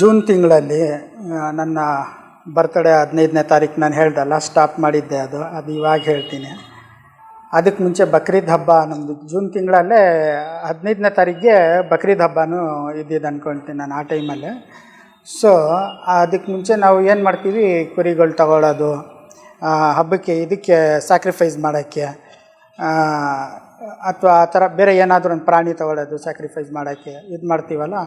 June ತಿಂಗಳಲ್ಲಿ ನನ್ನ birthday 15ನೇ ತಾರೀಕು ನಾನು ಹೇಳ್ದಲ್ಲ, ಸ್ಟಾಪ್ ಮಾಡಿದ್ದೆ. ಅದು ಇವಾಗ ಹೇಳ್ತೀನಿ. ಅದಕ್ಕೆ ಮುಂಚೆ ಬಕ್ರೀದ್ ಹಬ್ಬ ನಮ್ಮದು ಜೂನ್ ತಿಂಗಳಲ್ಲೇ 15ನೇ ತಾರೀಕಿಗೆ ಬಕ್ರೀದ್ ಹಬ್ಬನೂ ಇದ್ದಿದ್ದು ಅಂದ್ಕೊಳ್ತೀನಿ ನಾನು ಆ ಟೈಮಲ್ಲೇ. ಸೊ ಅದಕ್ಕೆ ಮುಂಚೆ ನಾವು ಏನು ಮಾಡ್ತೀವಿ, ಕುರಿಗಳು ತಗೊಳ್ಳೋದು, ಹಬ್ಬಕ್ಕೆ ಇದಕ್ಕೆ ಸ್ಯಾಕ್ರಿಫೈಸ್ ಮಾಡೋಕ್ಕೆ, ಅಥವಾ ಆ ಥರ ಬೇರೆ ಏನಾದರೂ ಒಂದು ಪ್ರಾಣಿ ತಗೊಳ್ಳೋದು ಸ್ಯಾಕ್ರಿಫೈಸ್ ಮಾಡೋಕ್ಕೆ ಇದು ಮಾಡ್ತೀವಲ್ಲ.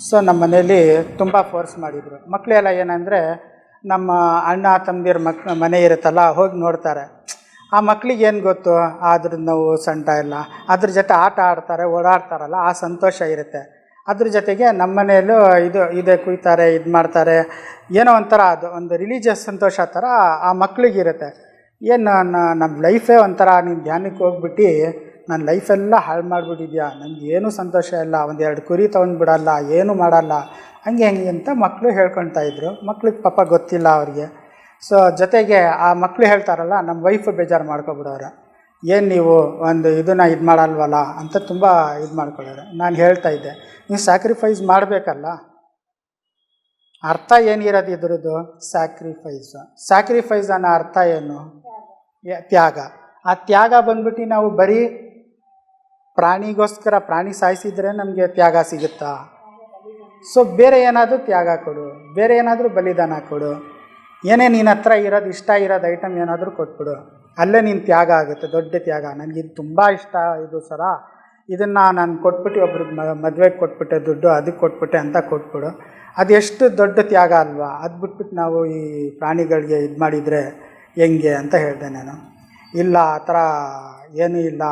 ಸೊ ನಮ್ಮ ಮನೇಲಿ ತುಂಬ ಫೋರ್ಸ್ ಮಾಡಿದರು. ಮಕ್ಕಳೆಲ್ಲ ಏನಂದರೆ, ನಮ್ಮ ಅಣ್ಣ ತಮ್ಮದಿರ ಮನೆ ಇರುತ್ತಲ್ಲ, ಹೋಗಿ ನೋಡ್ತಾರೆ. ಆ ಮಕ್ಳಿಗೆ ಏನು ಗೊತ್ತು ಅದ್ರ ನೋವು ಸಂಟ ಎಲ್ಲ, ಅದ್ರ ಜೊತೆ ಆಟ ಆಡ್ತಾರೆ, ಓಡಾಡ್ತಾರಲ್ಲ, ಆ ಸಂತೋಷ ಇರುತ್ತೆ. ಅದ್ರ ಜೊತೆಗೆ ನಮ್ಮ ಮನೆಯಲ್ಲೂ ಇದೇ ಕುಯ್ತಾರೆ, ಇದು ಮಾಡ್ತಾರೆ, ಏನೋ ಒಂಥರ ಅದು ಒಂದು ರಿಲೀಜಿಯಸ್ ಸಂತೋಷ ಥರ ಆ ಮಕ್ಳಿಗಿರುತ್ತೆ. ಏನು ನಮ್ಮ ಲೈಫೇ ಒಂಥರ, ನೀನು ಧ್ಯಾನಕ್ಕೆ ಹೋಗ್ಬಿಟ್ಟು ನನ್ನ ಲೈಫೆಲ್ಲ ಹಾಳು ಮಾಡಿಬಿಟ್ಟಿದ್ಯಾ, ನನಗೇನು ಸಂತೋಷ ಇಲ್ಲ, ಒಂದೆರಡು ಕುರಿ ತೊಗೊಂಡ್ಬಿಡಲ್ಲ, ಏನೂ ಮಾಡಲ್ಲ, ಹಂಗೆ ಅಂತ ಮಕ್ಕಳು ಹೇಳ್ಕೊಳ್ತಾಯಿದ್ರು. ಮಕ್ಳಿಗೆ ಪಾಪ ಗೊತ್ತಿಲ್ಲ ಅವ್ರಿಗೆ. ಸೊ ಜೊತೆಗೆ ಆ ಮಕ್ಕಳು ಹೇಳ್ತಾರಲ್ಲ, ನಮ್ಮ ವೈಫು ಬೇಜಾರು ಮಾಡ್ಕೊಬಿಡೋರು, ಏನು ನೀವು ಒಂದು ಇದನ್ನು ಇದು ಮಾಡಲ್ವಲ್ಲ ಅಂತ ತುಂಬ ಇದು ಮಾಡ್ಕೊಳ್ಳೋರು. ನಾನು ಹೇಳ್ತಾಯಿದ್ದೆ, ನೀವು ಸ್ಯಾಕ್ರಿಫೈಸ್ ಮಾಡಬೇಕಲ್ಲ. ಅರ್ಥ ಏನಿರೋದು ಇದ್ರದ್ದು? ಸ್ಯಾಕ್ರಿಫೈಸ್ ಅನ್ನೋ ಅರ್ಥ ಏನು? ತ್ಯಾಗ. ಆ ತ್ಯಾಗ ಬಂದ್ಬಿಟ್ಟು ನಾವು ಬರೀ ಪ್ರಾಣಿಗೋಸ್ಕರ ಪ್ರಾಣಿ ಸಾಯಿಸಿದರೆ ನಮಗೆ ತ್ಯಾಗ ಸಿಗುತ್ತಾ? ಸೊ ಬೇರೆ ಏನಾದರೂ ತ್ಯಾಗ ಕೊಡು, ಬೇರೆ ಏನಾದರೂ ಬಲಿದಾನ ಕೊಡು, ಏನೇ ನಿನ್ನ ಹತ್ರ ಇರೋದು ಇಷ್ಟ ಇರೋದು ಐಟಮ್ ಏನಾದರೂ ಕೊಟ್ಬಿಡು, ಅಲ್ಲೇ ನೀನು ತ್ಯಾಗ ಆಗುತ್ತೆ, ದೊಡ್ಡ ತ್ಯಾಗ. ನನಗಿದು ತುಂಬ ಇಷ್ಟ ಇದು ಸರ, ಇದನ್ನು ನಾನು ಕೊಟ್ಬಿಟ್ಟು ಒಬ್ರಿಗೆ ಮದುವೆಗೆ ಕೊಟ್ಬಿಟ್ಟೆ, ದುಡ್ಡು ಅದಕ್ಕೆ ಕೊಟ್ಬಿಟ್ಟೆ ಅಂತ ಕೊಟ್ಬಿಡು, ಅದೆಷ್ಟು ದೊಡ್ಡ ತ್ಯಾಗ ಅಲ್ವಾ? ಅದು ಬಿಟ್ಬಿಟ್ಟು ನಾವು ಈ ಪ್ರಾಣಿಗಳಿಗೆ ಇದು ಮಾಡಿದರೆ ಹೆಂಗೆ ಅಂತ ಹೇಳಿದೆ ನಾನು. ಇಲ್ಲ, ಆ ಥರ ಏನೂ ಇಲ್ಲ,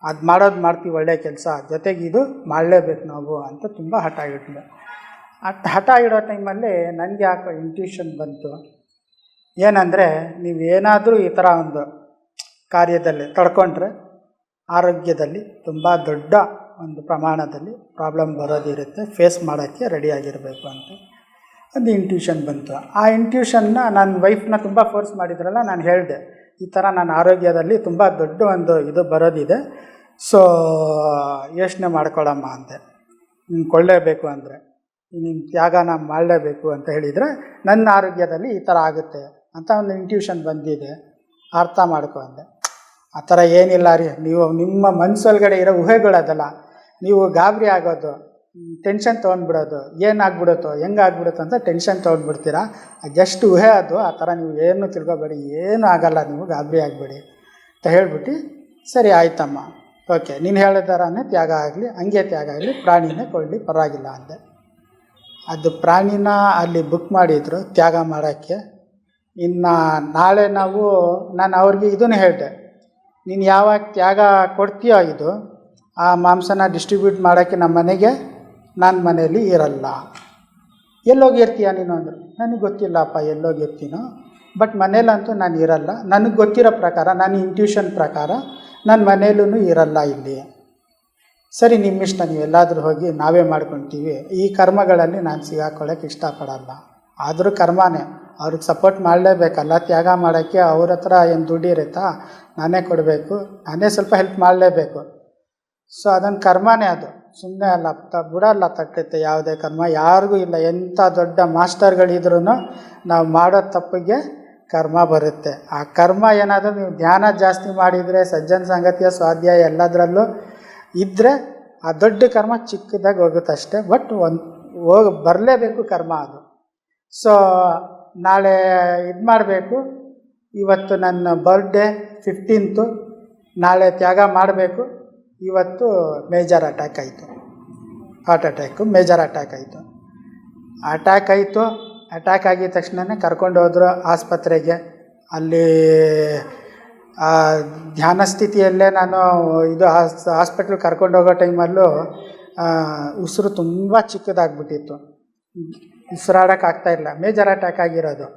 ಅದು ಮಾಡೋದು ಮಾಡ್ತೀವಿ, ಒಳ್ಳೆಯ ಕೆಲಸ, ಜೊತೆಗೆ ಇದು ಮಾಡಲೇಬೇಕು ನಾವು ಅಂತ ತುಂಬ ಹಠ ಇಟ್ಟಿದ್ದೆ. ಹಠ ಇಡೋ ಟೈಮಲ್ಲಿ ನನಗೆ ಯಾಕೋ ಇಂಟ್ಯೂಷನ್ ಬಂತು. ಏನಂದರೆ, ನೀವೇನಾದರೂ ಈ ಥರ ಒಂದು ಕಾರ್ಯದಲ್ಲಿ ತಡ್ಕೊಂಡ್ರೆ ಆರೋಗ್ಯದಲ್ಲಿ ತುಂಬ ದೊಡ್ಡ ಒಂದು ಪ್ರಮಾಣದಲ್ಲಿ ಪ್ರಾಬ್ಲಮ್ ಬರೋದಿರುತ್ತೆ, ಫೇಸ್ ಮಾಡೋಕ್ಕೆ ರೆಡಿಯಾಗಿರಬೇಕು ಅಂತ ಒಂದು ಇಂಟ್ಯೂಷನ್ ಬಂತು. ಆ ಇಂಟ್ಯೂಷನ್ನ ನನ್ನ ವೈಫ್ನ ತುಂಬ ಫೋರ್ಸ್ ಮಾಡಿದ್ರಲ್ಲ, ನಾನು ಹೇಳಿದೆ, ಈ ಥರ ನನ್ನ ಆರೋಗ್ಯದಲ್ಲಿ ತುಂಬ ದೊಡ್ಡ ಒಂದು ಇದು ಬರೋದಿದೆ, ಸೊ ಯೋಚನೆ ಮಾಡ್ಕೊಳ್ಳಮ್ಮ ಅಂತೆ. ನೀನು ಕೊಳ್ಳೇಬೇಕು ಅಂದರೆ ನೀನು ತ್ಯಾಗನ ಮಾಡಲೇಬೇಕು ಅಂತ ಹೇಳಿದರೆ ನನ್ನ ಆರೋಗ್ಯದಲ್ಲಿ ಈ ಥರ ಆಗುತ್ತೆ ಅಂತ ಒಂದು ಇಂಟ್ಯೂಷನ್ ಬಂದಿದೆ, ಅರ್ಥ ಮಾಡ್ಕೊ ಅಂದೆ. ಆ ಥರ ಏನಿಲ್ಲ ರೀ, ನೀವು ನಿಮ್ಮ ಮನಸ್ಸೊಳಗಡೆ ಇರೋ ಊಹೆಗಳದಲ್ಲ, ನೀವು ಗಾಬರಿ ಆಗೋದು, ಟೆನ್ಷನ್ ತೊಗೊಂಡ್ಬಿಡೋದು, ಏನಾಗ್ಬಿಡುತ್ತೋ ಹೆಂಗಾಗ್ಬಿಡುತ್ತೋ ಅಂತ ಟೆನ್ಷನ್ ತೊಗೊಂಡ್ಬಿಡ್ತೀರಾ. ಜಸ್ಟ್ ಊಹೆ ಅದು, ಆ ಥರ ನೀವು ಏನು ತಿಳ್ಕೊಬೇಡಿ, ಏನೂ ಆಗಲ್ಲ, ನೀವು ಗಾಬರಿ ಆಗಬೇಡಿ ಅಂತ ಹೇಳ್ಬಿಟ್ಟು, ಸರಿ ಆಯ್ತಮ್ಮ, ಓಕೆ, ನೀನು ಹೇಳಿದಾರನೇ ತ್ಯಾಗ ಆಗಲಿ, ಹಂಗೆ ತ್ಯಾಗ ಆಗಲಿ, ಪ್ರಾಣಿನೇ ಕೊಡಲಿ, ಪರವಾಗಿಲ್ಲ ಅಂದೆ. ಅದು ಪ್ರಾಣಿನ ಅಲ್ಲಿ ಬುಕ್ ಮಾಡಿದರು ತ್ಯಾಗ ಮಾಡೋಕ್ಕೆ. ಇನ್ನು ನಾಳೆ ನಾನು ಅವ್ರಿಗೆ ಇದನ್ನು ಹೇಳಿದೆ, ನೀನು ಯಾವಾಗ ತ್ಯಾಗ ಕೊಡ್ತೀಯೋ ಇದು ಆ ಮಾಂಸನ ಡಿಸ್ಟ್ರಿಬ್ಯೂಟ್ ಮಾಡೋಕ್ಕೆ ನಮ್ಮ ಮನೆಗೆ ನಾನು ಮನೇಲಿ ಇರಲ್ಲ. ಎಲ್ಲೋಗಿರ್ತೀಯ ನೀನು ಅಂದರು. ನನಗೆ ಗೊತ್ತಿಲ್ಲಪ್ಪ ಎಲ್ಲೋಗಿರ್ತೀನೋ, ಬಟ್ ಮನೇಲಂತೂ ನಾನು ಇರಲ್ಲ, ನನಗೆ ಗೊತ್ತಿರೋ ಪ್ರಕಾರ, ನನ್ನ ಇಂಟ್ಯೂಷನ್ ಪ್ರಕಾರ ನನ್ನ ಮನೇಲೂ ಇರಲ್ಲ ಇಲ್ಲಿ. ಸರಿ, ನಿಮ್ಮಿಷ್ಟ, ನೀವೆಲ್ಲಾದರೂ ಹೋಗಿ, ನಾವೇ ಮಾಡ್ಕೊತೀವಿ, ಈ ಕರ್ಮಗಳಲ್ಲಿ ನಾನು ಸಿಗಾಕೊಳ್ಳೋಕೆ ಇಷ್ಟಪಡಲ್ಲ. ಆದರೂ ಕರ್ಮನೇ, ಅವ್ರಿಗೆ ಸಪೋರ್ಟ್ ಮಾಡಲೇಬೇಕಲ್ಲ ತ್ಯಾಗ ಮಾಡೋಕ್ಕೆ. ಅವ್ರ ಹತ್ರ ಏನು ದುಡ್ಡು ಇರುತ್ತಾ? ನಾನೇ ಕೊಡಬೇಕು, ನಾನೇ ಸ್ವಲ್ಪ ಹೆಲ್ಪ್ ಮಾಡಲೇಬೇಕು. ಸೊ ಅದೊಂದು ಕರ್ಮನೇ, ಅದು ಸುಮ್ಮನೆ ಅಲ್ಲ, ಬಿಡಲ್ಲ ತಟ್ಟುತ್ತೆ ಯಾವುದೇ ಕರ್ಮ, ಯಾರಿಗೂ ಇಲ್ಲ. ಎಂಥ ದೊಡ್ಡ ಮಾಸ್ಟರ್ಗಳಿದ್ರೂ ನಾವು ಮಾಡೋ ತಪ್ಪಿಗೆ ಕರ್ಮ ಬರುತ್ತೆ. ಆ ಕರ್ಮ ಏನಾದರೂ ನೀವು ಧ್ಯಾನ ಜಾಸ್ತಿ ಮಾಡಿದರೆ, ಸಜ್ಜನ ಸಂಗತಿಯ ಸ್ವಾಧ್ಯಾಯ ಎಲ್ಲದರಲ್ಲೂ ಇದ್ದರೆ ಆ ದೊಡ್ಡ ಕರ್ಮ ಚಿಕ್ಕದಾಗಿ ಹೋಗುತ್ತಷ್ಟೆ, ಬಟ್ ಬರಲೇಬೇಕು ಕರ್ಮ ಅದು. ಸೊ ನಾಳೆ ಇದು ಮಾಡಬೇಕು, ಇವತ್ತು ನನ್ನ ಬರ್ಡೇ 15th, ನಾಳೆ ತ್ಯಾಗ ಮಾಡಬೇಕು. ಇವತ್ತು ಮೇಜರ್ ಅಟ್ಯಾಕ್ ಆಯಿತು, ಹಾರ್ಟ್ ಅಟ್ಯಾಕು, ಮೇಜರ್ ಅಟ್ಯಾಕ್ ಆಯಿತು. ಅಟ್ಯಾಕ್ ಆಗಿದ ತಕ್ಷಣವೇ ಕರ್ಕೊಂಡು ಹೋದರು ಆಸ್ಪತ್ರೆಗೆ. ಅಲ್ಲಿ ಧ್ಯಾನ ಸ್ಥಿತಿಯಲ್ಲೇ ನಾನು ಇದು ಹಾಸ್ಪಿಟ್ಲ್ ಕರ್ಕೊಂಡು ಹೋಗೋ ಟೈಮಲ್ಲೂ ಉಸಿರು ತುಂಬ ಚಿಕ್ಕದಾಗ್ಬಿಟ್ಟಿತ್ತು, ಉಸಿರಾಡೋಕ್ಕಾಗ್ತಾಯಿಲ್ಲ, ಮೇಜರ್ ಅಟ್ಯಾಕ್ ಆಗಿರೋದು.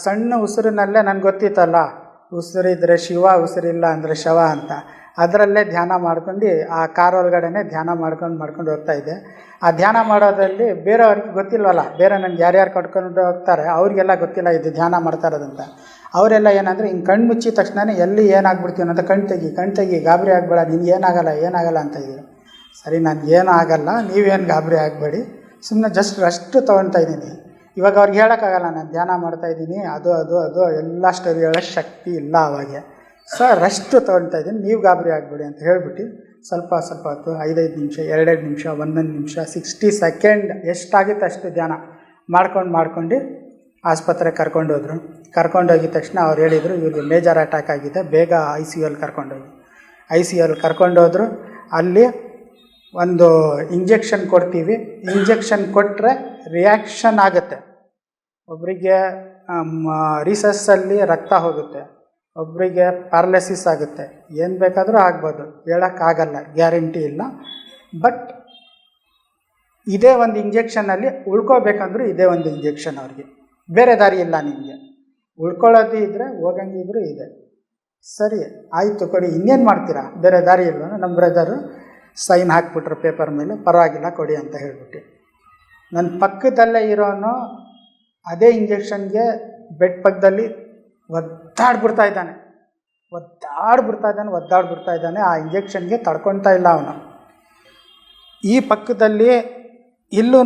ಸಣ್ಣ ಉಸಿರಿನಲ್ಲೇ ನನಗೆ ಗೊತ್ತಿತ್ತಲ್ಲ, ಉಸಿರಿದ್ರೆ ಶಿವ, ಉಸಿರಿಲ್ಲ ಅಂದರೆ ಶವ ಅಂತ. ಅದರಲ್ಲೇ ಧ್ಯಾನ ಮಾಡ್ಕೊಂಡು ಆ ಕಾರ್ ಒಳಗಡೆ ಧ್ಯಾನ ಮಾಡ್ಕೊಂಡು ಹೋಗ್ತಾಯಿದ್ದೆ. ಆ ಧ್ಯಾನ ಮಾಡೋದ್ರಲ್ಲಿ ಬೇರೆಯವ್ರಿಗೆ ಗೊತ್ತಿಲ್ವಲ್ಲ, ಬೇರೆ ನನಗೆ ಯಾರ್ಯಾರು ಕಟ್ಕೊಂಡು ಹೋಗ್ತಾರೆ ಅವ್ರಿಗೆಲ್ಲ ಗೊತ್ತಿಲ್ಲ ಇದು ಧ್ಯಾನ ಮಾಡ್ತಾ ಇರೋದಂತ. ಅವರೆಲ್ಲ ಏನಂದರೆ, ಹಿಂಗೆ ಕಣ್ಣು ಮುಚ್ಚಿದ ತಕ್ಷಣ ಎಲ್ಲಿ ಏನಾಗ್ಬಿಡ್ತೀವಿ ಅಂತ, ಕಣ್ ತೆಗಿ, ಗಾಬರಿ ಆಗಬೇಡ, ನಿನ್ಗೆ ಏನಾಗಲ್ಲ ಅಂತ ಇದ್ರು. ಸರಿ, ನನಗೇನು ಆಗಲ್ಲ, ನೀವೇನು ಗಾಬರಿ ಆಗಬೇಡಿ, ಸುಮ್ಮನೆ ಜಸ್ಟ್ ರೆಸ್ಟ್ ತೊಗೊಳ್ತಾ ಇದ್ದೀನಿ. ಇವಾಗ ಅವ್ರಿಗೆ ಹೇಳೋಕ್ಕಾಗಲ್ಲ ನಾನು ಧ್ಯಾನ ಮಾಡ್ತಾಯಿದ್ದೀನಿ, ಅದು ಎಲ್ಲ ಸ್ಟೋರಿ ಹೇಳೋ ಶಕ್ತಿ ಇಲ್ಲ ಅವಾಗೆ. ಸೊ ರೆಸ್ಟ್ ತೊಗೊಳ್ತಾ ಇದ್ದೀನಿ, ನೀವು ಗಾಬರಿ ಆಗಿಬಿಡಿ ಅಂತ ಹೇಳ್ಬಿಟ್ಟು ಸ್ವಲ್ಪ ಹೊತ್ತು 5 ನಿಮಿಷ, 2 ನಿಮಿಷ, 1 ನಿಮಿಷ, 60 ಸೆಕೆಂಡ್ ಎಷ್ಟಾಗುತ್ತೆ ಅಷ್ಟು ಧ್ಯಾನ ಮಾಡ್ಕೊಂಡು ಆಸ್ಪತ್ರೆಗೆ ಕರ್ಕೊಂಡೋದ್ರು. ಕರ್ಕೊಂಡೋಗಿದ ತಕ್ಷಣ ಅವ್ರು ಹೇಳಿದರು ಇವ್ರಿಗೆ ಮೇಜರ್ ಅಟ್ಯಾಕ್ ಆಗಿದೆ, ಬೇಗ ICU ಕರ್ಕೊಂಡೋಗಿ. ICU ಕರ್ಕೊಂಡೋದ್ರು. ಅಲ್ಲಿ ಒಂದು ಇಂಜೆಕ್ಷನ್ ಕೊಡ್ತೀವಿ, ಇಂಜೆಕ್ಷನ್ ಕೊಟ್ಟರೆ ರಿಯಾಕ್ಷನ್ ಆಗುತ್ತೆ. ಒಬ್ಬರಿಗೆ ರಿಸಸ್ಸಲ್ಲಿ ರಕ್ತ ಹೋಗುತ್ತೆ, ಒಬ್ಬರಿಗೆ ಪ್ಯಾರಲಿಸಿಸ್ ಆಗುತ್ತೆ, ಏನು ಬೇಕಾದರೂ ಆಗ್ಬೋದು, ಹೇಳೋಕ್ಕಾಗಲ್ಲ, ಗ್ಯಾರಂಟಿ ಇಲ್ಲ. ಬಟ್ ಇದೇ ಒಂದು ಇಂಜೆಕ್ಷನಲ್ಲಿ ಉಳ್ಕೋಬೇಕಂದ್ರೂ ಇದೇ ಒಂದು ಇಂಜೆಕ್ಷನ್ ಅವ್ರಿಗೆ, ಬೇರೆ ದಾರಿ ಇಲ್ಲ. ನಿಮಗೆ ಉಳ್ಕೊಳ್ಳೋದು ಇದ್ದರೆ ಹೋಗಂಗಿದ್ರು ಇದೆ. ಸರಿ ಆಯಿತು ಕೊಡಿ, ಇನ್ನೇನು ಮಾಡ್ತೀರಾ, ಬೇರೆ ದಾರಿ ಇಲ್ವ? ನಮ್ಮ ಬ್ರದರು ಸೈನ್ ಹಾಕ್ಬಿಟ್ರು ಪೇಪರ್ ಮೇಲೆ, ಪರವಾಗಿಲ್ಲ ಕೊಡಿ ಅಂತ ಹೇಳ್ಬಿಟ್ಟು. ನನ್ನ ಪಕ್ಕದಲ್ಲೇ ಇರೋನು ಅದೇ ಇಂಜೆಕ್ಷನ್ಗೆ ಬೆಡ್ ಪಕ್ಕದಲ್ಲಿ ಒದ್ದಾಡ್ಬಿಡ್ತಾ ಇದ್ದಾನೆ. ಆ ಇಂಜೆಕ್ಷನ್ಗೆ ತಡ್ಕೊಳ್ತಾ ಇಲ್ಲ ಅವನು. ಈ ಪಕ್ಕದಲ್ಲಿ ಇಲ್ಲೂ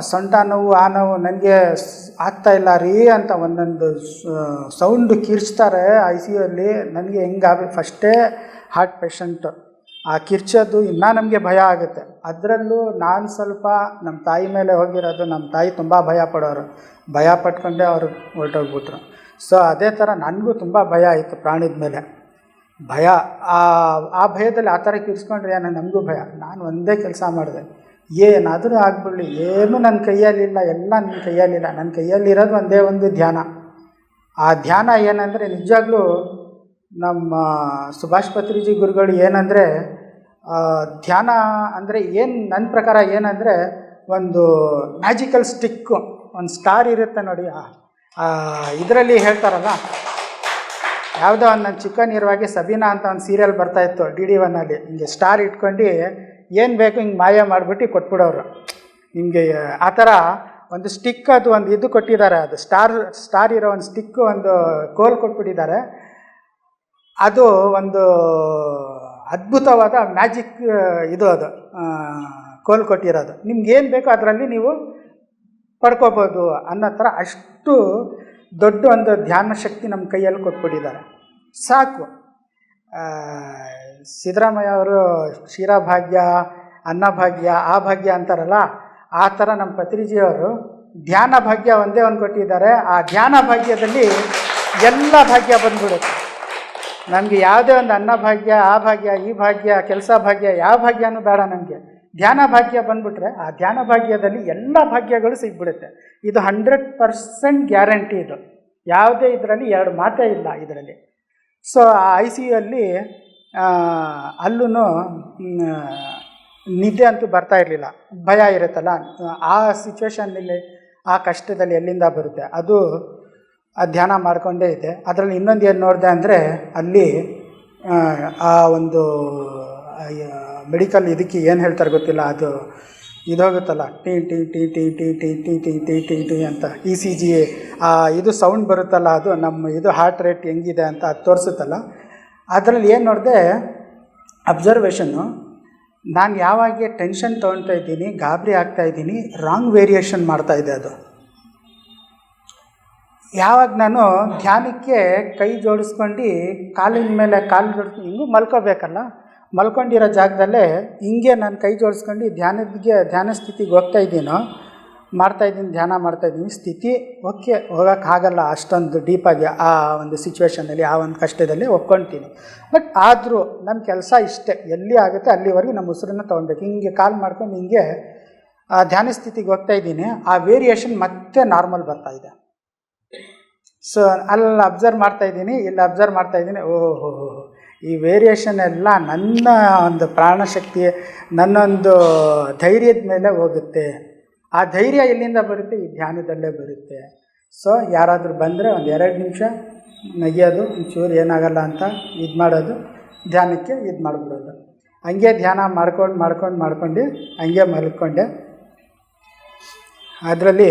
ಸೊಂಟ ನೋವು, ಆ ನೋವು, ನನಗೆ ಆಗ್ತಾಯಿಲ್ಲ ರೀ ಅಂತ ಒಂದೊಂದು ಸೌಂಡು ಕಿರ್ಚ್ತಾರೆ ICU. ನನಗೆ ಹೆಂಗಾಗಬೇಕು, ಫಸ್ಟೇ ಹಾರ್ಟ್ ಪೇಷಂಟು, ಆ ಕಿರ್ಚೋದು ಇನ್ನೂ ನಮಗೆ ಭಯ ಆಗುತ್ತೆ. ಅದರಲ್ಲೂ ನಾನು ಸ್ವಲ್ಪ ನಮ್ಮ ತಾಯಿ ಮೇಲೆ ಹೋಗಿರೋದು, ನಮ್ಮ ತಾಯಿ ತುಂಬ ಭಯ ಪಡೋರು, ಭಯ ಪಟ್ಕೊಂಡೆ ಅವರು ಹೊರಟೋಗ್ಬಿಟ್ರು. ಸೊ ಅದೇ ಥರ ನನಗೂ ತುಂಬ ಭಯ ಆಯಿತು, ಪ್ರಾಣಿದ ಮೇಲೆ ಭಯ. ಆ ಭಯದಲ್ಲಿ ಆ ಥರ ಕಿರ್ಸ್ಕೊಂಡ್ರೆ ನಮಗೂ ಭಯ. ನಾನು ಒಂದೇ ಕೆಲಸ ಮಾಡಿದೆ, ಏನಾದರೂ ಆಗ್ಬಿಡಲಿ, ಏನೂ ನನ್ನ ಕೈಯಲ್ಲಿಲ್ಲ, ಎಲ್ಲ ನನ್ನ ಕೈಯಲ್ಲಿಲ್ಲ. ನನ್ನ ಕೈಯಲ್ಲಿರೋದು ಒಂದೇ ಒಂದು ಧ್ಯಾನ. ಆ ಧ್ಯಾನ ಏನಂದರೆ ನಿಜವಾಗ್ಲೂ ನಮ್ಮ ಸುಭಾಷ್ ಪತ್ರಿಜಿ ಗುರುಗಳು ಏನಂದರೆ, ಧ್ಯಾನ ಅಂದರೆ ಏನು, ನನ್ನ ಪ್ರಕಾರ ಏನಂದರೆ ಒಂದು ಮ್ಯಾಜಿಕಲ್ ಸ್ಟಿಕ್ಕು, ಒಂದು ಸ್ಟಾರ್ ಇರುತ್ತೆ ನೋಡಿ. ಇದರಲ್ಲಿ ಹೇಳ್ತಾರಲ್ಲ, ಯಾವುದೋ ಒಂದು ನನ್ನ ಚಿಕ್ಕನಿರುವಾಗಿ ಸಬೀನಾ ಅಂತ ಒಂದು ಸೀರಿಯಲ್ ಬರ್ತಾಯಿತ್ತು DD1ಅಲ್ಲಿ. ಹಿಂಗೆ ಸ್ಟಾರ್ ಇಟ್ಕೊಂಡು ಏನು ಬೇಕು ಹಿಂಗೆ ಮಾಯ ಮಾಡಿಬಿಟ್ಟು ಕೊಟ್ಬಿಡೋರು ನಿಮಗೆ. ಆ ಥರ ಒಂದು ಸ್ಟಿಕ್, ಅದು ಒಂದು ಇದು ಕೊಟ್ಟಿದ್ದಾರೆ, ಅದು ಸ್ಟಾರ್ ಇರೋ ಒಂದು ಸ್ಟಿಕ್ಕು, ಒಂದು ಕೋಲ್ ಕೊಟ್ಬಿಟ್ಟಿದ್ದಾರೆ. ಅದು ಒಂದು ಅದ್ಭುತವಾದ ಮ್ಯಾಜಿಕ್ ಇದು, ಅದು ಕೋಲ್ ಕೊಟ್ಟಿರೋದು. ನಿಮ್ಗೇನು ಬೇಕೋ ಅದರಲ್ಲಿ ನೀವು ಪಡ್ಕೋಬೋದು ಅನ್ನೋ ಥರ ಅಷ್ಟು ದೊಡ್ಡ ಒಂದು ಧ್ಯಾನ ಶಕ್ತಿ ನಮ್ಮ ಕೈಯಲ್ಲಿ ಕೊಟ್ಬಿಟ್ಟಿದ್ದಾರೆ. ಸಾಕು. ಸಿದ್ದರಾಮಯ್ಯ ಅವರು ಕ್ಷೀರಭಾಗ್ಯ, ಅನ್ನಭಾಗ್ಯ, ಆ ಭಾಗ್ಯ ಅಂತಾರಲ್ಲ, ಆ ಥರ ನಮ್ಮ ಪತ್ರಿಜಿಯವರು ಧ್ಯಾನ ಭಾಗ್ಯ ಒಂದೇ ಒಂದು ಕೊಟ್ಟಿದ್ದಾರೆ. ಆ ಧ್ಯಾನ ಭಾಗ್ಯದಲ್ಲಿ ಎಲ್ಲ ಭಾಗ್ಯ ಬಂದ್ಬಿಡುತ್ತೆ. ನಮಗೆ ಯಾವುದೇ ಒಂದು ಅನ್ನಭಾಗ್ಯ, ಆ ಭಾಗ್ಯ, ಈ ಭಾಗ್ಯ, ಕೆಲಸ ಭಾಗ್ಯ, ಯಾವ ಭಾಗ್ಯನೂ ಬೇಡ. ನಮಗೆ ಧ್ಯಾನ ಭಾಗ್ಯ ಬಂದ್ಬಿಟ್ರೆ ಆ ಧ್ಯಾನ ಭಾಗ್ಯದಲ್ಲಿ ಎಲ್ಲ ಭಾಗ್ಯಗಳು ಸಿಗ್ಬಿಡುತ್ತೆ. ಇದು 100% ಗ್ಯಾರಂಟಿ. ಇದು ಯಾವುದೇ ಇದರಲ್ಲಿ ಎರಡು ಮಾತೇ ಇಲ್ಲ ಇದರಲ್ಲಿ. ಸೊ ಆ ICU ಅಲ್ಲೂ ನಿದ್ದೆ ಅಂತೂ ಬರ್ತಾ ಇರಲಿಲ್ಲ, ಭಯ ಇರುತ್ತಲ್ಲ. ಆ ಸಿಚುವೇಷನ್ನಲ್ಲಿ, ಆ ಕಷ್ಟದಲ್ಲಿ ಎಲ್ಲಿಂದ ಬರುತ್ತೆ? ಅದು ಆ ಧ್ಯಾನ ಮಾಡಿಕೊಂಡೇ ಇದೆ. ಅದರಲ್ಲಿ ಇನ್ನೊಂದು ಏನು ನೋಡಿದೆ ಅಂದರೆ, ಅಲ್ಲಿ ಆ ಒಂದು ಮೆಡಿಕಲ್ ಇದಕ್ಕೆ ಏನು ಹೇಳ್ತಾರೆ ಗೊತ್ತಿಲ್ಲ, ಅದು ಇದೋಗುತ್ತಲ್ಲ, ಟಿ ಟಿ ಟಿ ಟಿ ಟಿ ಟಿ ಟಿ ಟಿ ಟಿ ಟಿ ಟಿ ಅಂತ ECG ಇದು ಸೌಂಡ್ ಬರುತ್ತಲ್ಲ, ಅದು ನಮ್ಮ ಇದು ಹಾರ್ಟ್ ರೇಟ್ ಹೆಂಗಿದೆ ಅಂತ ಅದು ತೋರಿಸುತ್ತಲ್ಲ. ಅದರಲ್ಲಿ ಏನು ನೋಡಿದೆ, ಅಬ್ಸರ್ವೇಷನ್ನು, ನಾನು ಯಾವಾಗ ಟೆನ್ಷನ್ ತೊಗೊಳ್ತಾ ಇದ್ದೀನಿ, ಗಾಬರಿ ಆಗ್ತಾಯಿದ್ದೀನಿ, ರಾಂಗ್ ವೇರಿಯೇಷನ್ ಮಾಡ್ತಾಯಿದೆ. ಅದು ಯಾವಾಗ ನಾನು ಧ್ಯಾನಕ್ಕೆ ಕೈ ಜೋಡಿಸ್ಕೊಂಡು ಕಾಲಿನ ಮೇಲೆ ಕಾಲು ಜೋಡಿಸ್ಕೊಂಡು ಹಿಂಗೂ ಮಲ್ಕೋಬೇಕಲ್ಲ, ಮಲ್ಕೊಂಡಿರೋ ಜಾಗದಲ್ಲೇ ಹಿಂಗೆ ನಾನು ಕೈ ಜೋಡಿಸ್ಕೊಂಡು ಧ್ಯಾನ ಸ್ಥಿತಿಗೆ ಧ್ಯಾನ ಮಾಡ್ತಾಯಿದ್ದೀನಿ. ಸ್ಥಿತಿ ಓಕೆ, ಹೋಗೋಕ್ಕಾಗಲ್ಲ ಅಷ್ಟೊಂದು ಡೀಪಾಗಿ ಆ ಒಂದು ಸಿಚುವೇಷನಲ್ಲಿ, ಆ ಒಂದು ಕಷ್ಟದಲ್ಲಿ ಒಪ್ಕೊಳ್ತೀನಿ. ಬಟ್ ಆದರೂ ನಮ್ಮ ಕೆಲಸ ಇಷ್ಟೇ, ಎಲ್ಲಿ ಆಗುತ್ತೆ ಅಲ್ಲಿವರೆಗೂ ನಮ್ಮ ಉಸಿರನ್ನು ತೊಗೊಳ್ಬೇಕು. ಹಿಂಗೆ ಕಾಲು ಮಾಡ್ಕೊಂಡು ಹಿಂಗೆ ಧ್ಯಾನ ಸ್ಥಿತಿಗೆ ಹೋಗ್ತಾಯಿದ್ದೀನಿ. ಆ ವೇರಿಯೇಷನ್ ಮತ್ತೆ ನಾರ್ಮಲ್ ಬರ್ತಾಯಿದೆ. ಸೊ ಅಲ್ಲಿ ಅಬ್ಸರ್ವ್ ಮಾಡ್ತಾಯಿದ್ದೀನಿ, ಇಲ್ಲಿ ಅಬ್ಸರ್ವ್ ಮಾಡ್ತಾಯಿದ್ದೀನಿ. ಓಹೋ, ಈ ವೇರಿಯೇಷನ್ ಎಲ್ಲ ನನ್ನ ಒಂದು ಪ್ರಾಣಶಕ್ತಿ, ನನ್ನೊಂದು ಧೈರ್ಯದ ಮೇಲೆ ಹೋಗುತ್ತೆ. ಆ ಧೈರ್ಯ ಎಲ್ಲಿಂದ ಬರುತ್ತೆ? ಈ ಧ್ಯಾನದಲ್ಲೇ ಬರುತ್ತೆ. ಸೊ ಯಾರಾದರೂ ಬಂದರೆ ಒಂದು 2 ನಿಮಿಷ ನಗಿಯೋದು, ಒಂಚೂರು ಏನಾಗಲ್ಲ ಅಂತ ಇದು ಮಾಡೋದು, ಧ್ಯಾನಕ್ಕೆ ಇದು ಮಾಡಿಬಿಡೋದು. ಹಂಗೆ ಧ್ಯಾನ ಮಾಡ್ಕೊಂಡು ಹಂಗೆ ಮಲ್ಕೊಂಡೆ. ಅದರಲ್ಲಿ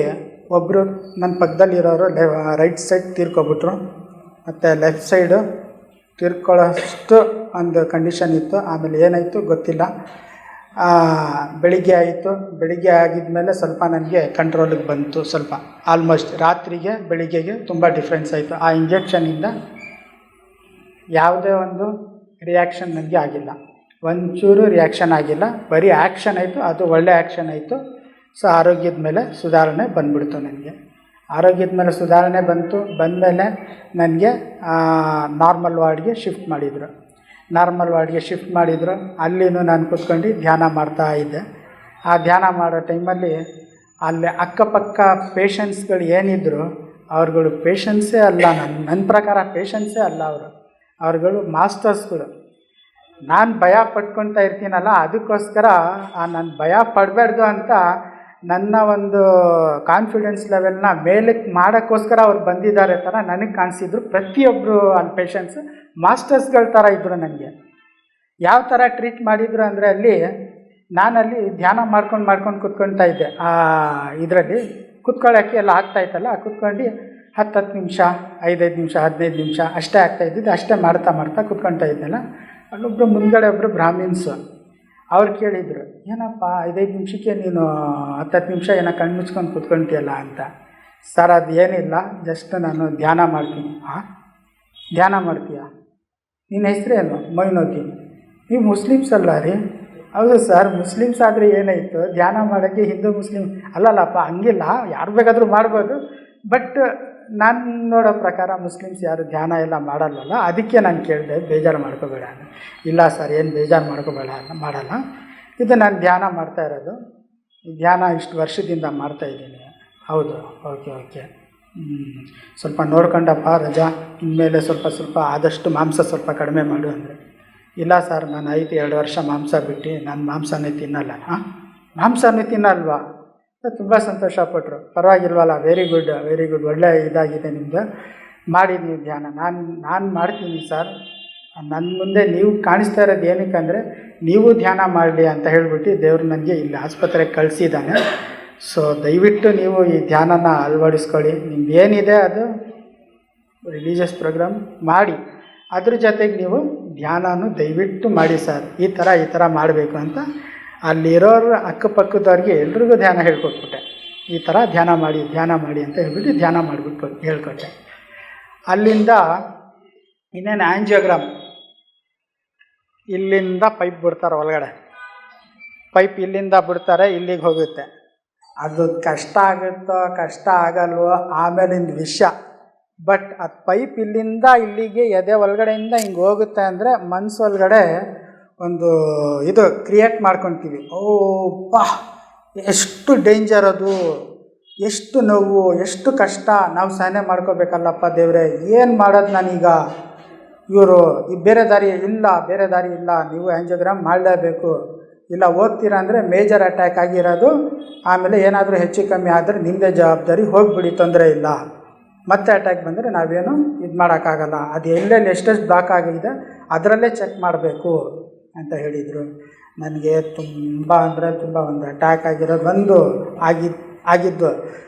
ಒಬ್ಬರು ನನ್ನ ಪಕ್ಕದಲ್ಲಿರೋರು ರೈಟ್ ಸೈಡ್ ತೀರ್ಕೊಬಿಟ್ರು, ಮತ್ತು ಲೆಫ್ಟ್ ಸೈಡು ತೀರ್ಕೊಳ್ಳೋಷ್ಟು ಒಂದು ಕಂಡೀಷನ್ ಇತ್ತು. ಆಮೇಲೆ ಏನಾಯಿತು ಗೊತ್ತಿಲ್ಲ. ಬೆಳಿಗ್ಗೆ ಆಯಿತು. ಬೆಳಿಗ್ಗೆ ಆಗಿದ್ಮೇಲೆ ಸ್ವಲ್ಪ ನನಗೆ ಕಂಟ್ರೋಲಿಗೆ ಬಂತು. ಸ್ವಲ್ಪ ಆಲ್ಮೋಸ್ಟ್ ರಾತ್ರಿಗೆ ಬೆಳಿಗ್ಗೆಗೆ ತುಂಬ ಡಿಫ್ರೆನ್ಸ್ ಆಯಿತು. ಆ ಇಂಜೆಕ್ಷನಿಂದ ಯಾವುದೇ ಒಂದು ರಿಯಾಕ್ಷನ್ ನನಗೆ ಆಗಿಲ್ಲ, ಒಂಚೂರು ರಿಯಾಕ್ಷನ್ ಆಗಿಲ್ಲ, ಬರೀ ಆ್ಯಕ್ಷನ್ ಆಯಿತು. ಅದು ಒಳ್ಳೆ ಆ್ಯಕ್ಷನ್ ಆಯಿತು. ಸೊ ಆರೋಗ್ಯದ ಮೇಲೆ ಸುಧಾರಣೆ ಬಂದ್ಬಿಡ್ತು ನನಗೆ. ಆರೋಗ್ಯದ ಮೇಲೆ ಸುಧಾರಣೆ ಬಂದಮೇಲೆ ನನಗೆ ನಾರ್ಮಲ್ ವಾರ್ಡ್ಗೆ ಶಿಫ್ಟ್ ಮಾಡಿದರು. ಅಲ್ಲಿನೂ ನಾನು ಕೂತ್ಕೊಂಡು ಧ್ಯಾನ ಮಾಡ್ತಾಯಿದ್ದೆ. ಆ ಧ್ಯಾನ ಮಾಡೋ ಟೈಮಲ್ಲಿ ಅಲ್ಲಿ ಅಕ್ಕಪಕ್ಕ ಪೇಷಂಟ್ಸ್ಗಳು ಏನಿದ್ರು ಅವ್ರುಗಳು ಪೇಷಂಟ್ಸೇ ಅಲ್ಲ, ನನ್ನ ಪ್ರಕಾರ ಪೇಷಂಟ್ಸೇ ಅಲ್ಲ. ಅವ್ರುಗಳು ಮಾಸ್ಟರ್ಸ್ಗಳು. ನಾನು ಭಯ ಪಡ್ಕೊತಾ ಇರ್ತೀನಲ್ಲ, ಅದಕ್ಕೋಸ್ಕರ ನಾನು ಭಯ ಪಡಬಾರ್ದು ಅಂತ ನನ್ನ ಒಂದು ಕಾನ್ಫಿಡೆನ್ಸ್ ಲೆವೆಲ್ನ ಮೇಲಕ್ಕೆ ಮಾಡೋಕ್ಕೋಸ್ಕರ ಅವ್ರು ಬಂದಿದ್ದಾರೆ ಥರ ನನಗೆ ಕಾಣಿಸಿದ್ರು. ಪ್ರತಿಯೊಬ್ಬರು ಅಲ್ಲಿ ಪೇಷಂಟ್ಸು ಮಾಸ್ಟರ್ಸ್ಗಳ ಥರ ಇದ್ದರು. ನನಗೆ ಯಾವ ಥರ ಟ್ರೀಟ್ ಮಾಡಿದರು ಅಂದರೆ, ನಾನಲ್ಲಿ ಧ್ಯಾನ ಮಾಡ್ಕೊಂಡು ಕೂತ್ಕೊಳ್ತಾ ಇದ್ದೆ. ಇದರಲ್ಲಿ ಕೂತ್ಕೊಳ್ಳೋಕ್ಕೆ ಎಲ್ಲ ಆಗ್ತಾಯಿತ್ತಲ್ಲ, ಕೂತ್ಕೊಂಡು 10 ನಿಮಿಷ, 5 ನಿಮಿಷ, 15 ನಿಮಿಷ ಅಷ್ಟೇ ಆಗ್ತಾಯಿದ್ದಿದ್ದು. ಅಷ್ಟೇ ಮಾಡ್ತಾ ಕೂತ್ಕೊಳ್ತಾ ಇದ್ದೆಲ್ಲ. ಅಲ್ಲೊಬ್ಬರು ಮುಂದ್ಗಡೆ ಒಬ್ಬರು ಬ್ರಾಹ್ಮಿನ್ಸು ಅವ್ರು ಕೇಳಿದರು, ಏನಪ್ಪ 5 ನಿಮಿಷಕ್ಕೆ ನೀನು 10 ನಿಮಿಷ ಏನೋ ಕಣ್ಣು ಮುಚ್ಕೊಂಡು ಕೂತ್ಕೊಳ್ತೀಯಲ್ಲ ಅಂತ. ಸರ್ ಅದು ಏನಿಲ್ಲ, ಜಸ್ಟ್ ನಾನು ಧ್ಯಾನ ಮಾಡ್ತೀನಿ. ಧ್ಯಾನ ಮಾಡ್ತೀಯ? ನಿನ್ನ ಹೆಸರೇನು? ಮೊಯ್ನುದ್ದೀನ್. ನೀವು ಮುಸ್ಲಿಮ್ಸ್ ಅಲ್ಲ ರೀ? ಹೌದು ಸರ್, ಮುಸ್ಲಿಮ್ಸ್ ಆದರೆ ಏನಾಯಿತು, ಧ್ಯಾನ ಮಾಡೋಕ್ಕೆ ಹಿಂದೂ ಮುಸ್ಲಿಮ್ ಅಲ್ಲಲ್ಲಪ್ಪ, ಹಂಗಿಲ್ಲ, ಯಾರು ಬೇಕಾದರೂ ಮಾಡ್ಬೋದು. ಬಟ್ ನಾನು ನೋಡೋ ಪ್ರಕಾರ ಮುಸ್ಲಿಮ್ಸ್ ಯಾರು ಧ್ಯಾನ ಎಲ್ಲ ಮಾಡಲ್ಲಲ್ಲ, ಅದಕ್ಕೆ ನಾನು ಕೇಳಿದೆ, ಬೇಜಾರು ಮಾಡ್ಕೋಬೇಡ. ಇಲ್ಲ ಸರ್, ಏನು ಬೇಜಾರು ಮಾಡಲ್ಲ. ಇದು ನಾನು ಧ್ಯಾನ ಮಾಡ್ತಾ ಇರೋದು. ಧ್ಯಾನ ಇಷ್ಟು ವರ್ಷದಿಂದ ಮಾಡ್ತಾಯಿದ್ದೀನಿ. ಹೌದು, ಓಕೆ. ಸ್ವಲ್ಪ ನೋಡ್ಕೊಂಡಪ್ಪ ರಜಾ, ಇನ್ಮೇಲೆ ಸ್ವಲ್ಪ ಆದಷ್ಟು ಮಾಂಸ ಸ್ವಲ್ಪ ಕಡಿಮೆ ಮಾಡು ಅಂದರೆ. ಇಲ್ಲ ಸರ್, ನಾನು 2 ವರ್ಷ ಮಾಂಸ ಬಿಟ್ಟು ನಾನು ಮಾಂಸನೇ ತಿನ್ನಲ್ಲ. ಮಾಂಸನೇ ತಿನ್ನಲ್ವಾ? ತುಂಬ ಸಂತೋಷಪಟ್ಟರು. ಪರವಾಗಿಲ್ವಲ್ಲ, ವೆರಿ ಗುಡ್, ಒಳ್ಳೆ ಇದಾಗಿದೆ ನಿಮ್ಮದು, ಮಾಡಿ ನೀವು ಧ್ಯಾನ. ನಾನು ಮಾಡ್ತೀನಿ ಸರ್, ನನ್ನ ಮುಂದೆ ನೀವು ಕಾಣಿಸ್ತಾ ಇರೋದು ಏನಕ್ಕಂದರೆ ನೀವು ಧ್ಯಾನ ಮಾಡಲಿ ಅಂತ ಹೇಳಿಬಿಟ್ಟು ದೇವರು ನನಗೆ ಇಲ್ಲಿ ಆಸ್ಪತ್ರೆಗೆ ಕಳಿಸಿದ್ದಾನೆ. ಸೊ ದಯವಿಟ್ಟು ನೀವು ಈ ಧ್ಯಾನನ ಅಳವಡಿಸ್ಕೊಳ್ಳಿ. ನಿಮ್ದು ಏನಿದೆ ಅದು ರಿಲೀಜಿಯಸ್ ಪ್ರೋಗ್ರಾಮ್ ಮಾಡಿ, ಅದ್ರ ಜೊತೆಗೆ ನೀವು ಧ್ಯಾನನೂ ದಯವಿಟ್ಟು ಮಾಡಿ ಸರ್, ಈ ಥರ ಮಾಡಬೇಕು ಅಂತ ಅಲ್ಲಿರೋರು ಅಕ್ಕಪಕ್ಕದವ್ರಿಗೆ ಎಲ್ರಿಗೂ ಧ್ಯಾನ ಹೇಳ್ಕೊಟ್ಬಿಟ್ಟೆ. ಈ ಥರ ಧ್ಯಾನ ಮಾಡಿ ಅಂತ ಹೇಳ್ಬಿಟ್ಟು ಧ್ಯಾನ ಮಾಡಿಬಿಟ್ಟು ಹೇಳ್ಕೊಟ್ಟೆ. ಅಲ್ಲಿಂದ ಇನ್ನೇನು ಆಂಜಿಯೋಗ್ರಾಮ್, ಇಲ್ಲಿಂದ ಪೈಪ್ ಬಿಡ್ತಾರೆ ಒಳಗಡೆ, ಪೈಪ್ ಇಲ್ಲಿಂದ ಬಿಡ್ತಾರೆ, ಇಲ್ಲಿಗೆ ಹೋಗುತ್ತೆ. ಅದು ಕಷ್ಟ ಆಗುತ್ತೋ ಕಷ್ಟ ಆಗಲ್ವೋ ಆಮೇಲಿಂದ ವಿಷಯ. ಬಟ್ ಅದು ಪೈಪ್ ಇಲ್ಲಿಂದ ಇಲ್ಲಿಗೆ ಎದೆ ಒಳಗಡೆಯಿಂದ ಹಿಂಗೆ ಹೋಗುತ್ತೆ ಅಂದರೆ ಮನಸ್ಸು ಒಳಗಡೆ ಒಂದು ಇದು ಕ್ರಿಯೇಟ್ ಮಾಡ್ಕೊತೀವಿ. ಪಾ ಎಷ್ಟು ಡೇಂಜರ್ ಅದು, ಎಷ್ಟು ನೋವು, ಎಷ್ಟು ಕಷ್ಟ, ನಾವು ಸಹನೆ ಮಾಡ್ಕೋಬೇಕಲ್ಲಪ್ಪ ದೇವರೇ, ಏನು ಮಾಡೋದು ನಾನೀಗ? ಇವರು ಬೇರೆ ದಾರಿ ಇಲ್ಲ, ನೀವು ಆಂಜಿಯೋಗ್ರಾಮ್ ಮಾಡಲೇಬೇಕು. ಇಲ್ಲ ಹೋಗ್ತೀರಾ ಅಂದರೆ ಮೇಜರ್ ಅಟ್ಯಾಕ್ ಆಗಿರೋದು, ಆಮೇಲೆ ಏನಾದರೂ ಹೆಚ್ಚು ಕಮ್ಮಿ ಆದರೆ ನಿಮ್ಮದೇ ಜವಾಬ್ದಾರಿ, ಹೋಗಿಬಿಡಿ, ತೊಂದರೆ ಇಲ್ಲ. ಮತ್ತೆ ಅಟ್ಯಾಕ್ ಬಂದರೆ ನಾವೇನು ಇದು ಮಾಡೋಕ್ಕಾಗಲ್ಲ, ಅದು ಎಲ್ಲೆಲ್ಲಿ ಎಷ್ಟೆಷ್ಟು ಬ್ಲಾಕ್ ಆಗಿದೆ ಅದರಲ್ಲೇ ಚೆಕ್ ಮಾಡಬೇಕು ಅಂತ ಹೇಳಿದರು. ನನಗೆ ತುಂಬ ಒಂದು ಅಟ್ಯಾಕ್ ಆಗಿರೋದು ಆಗಿದ್ದು.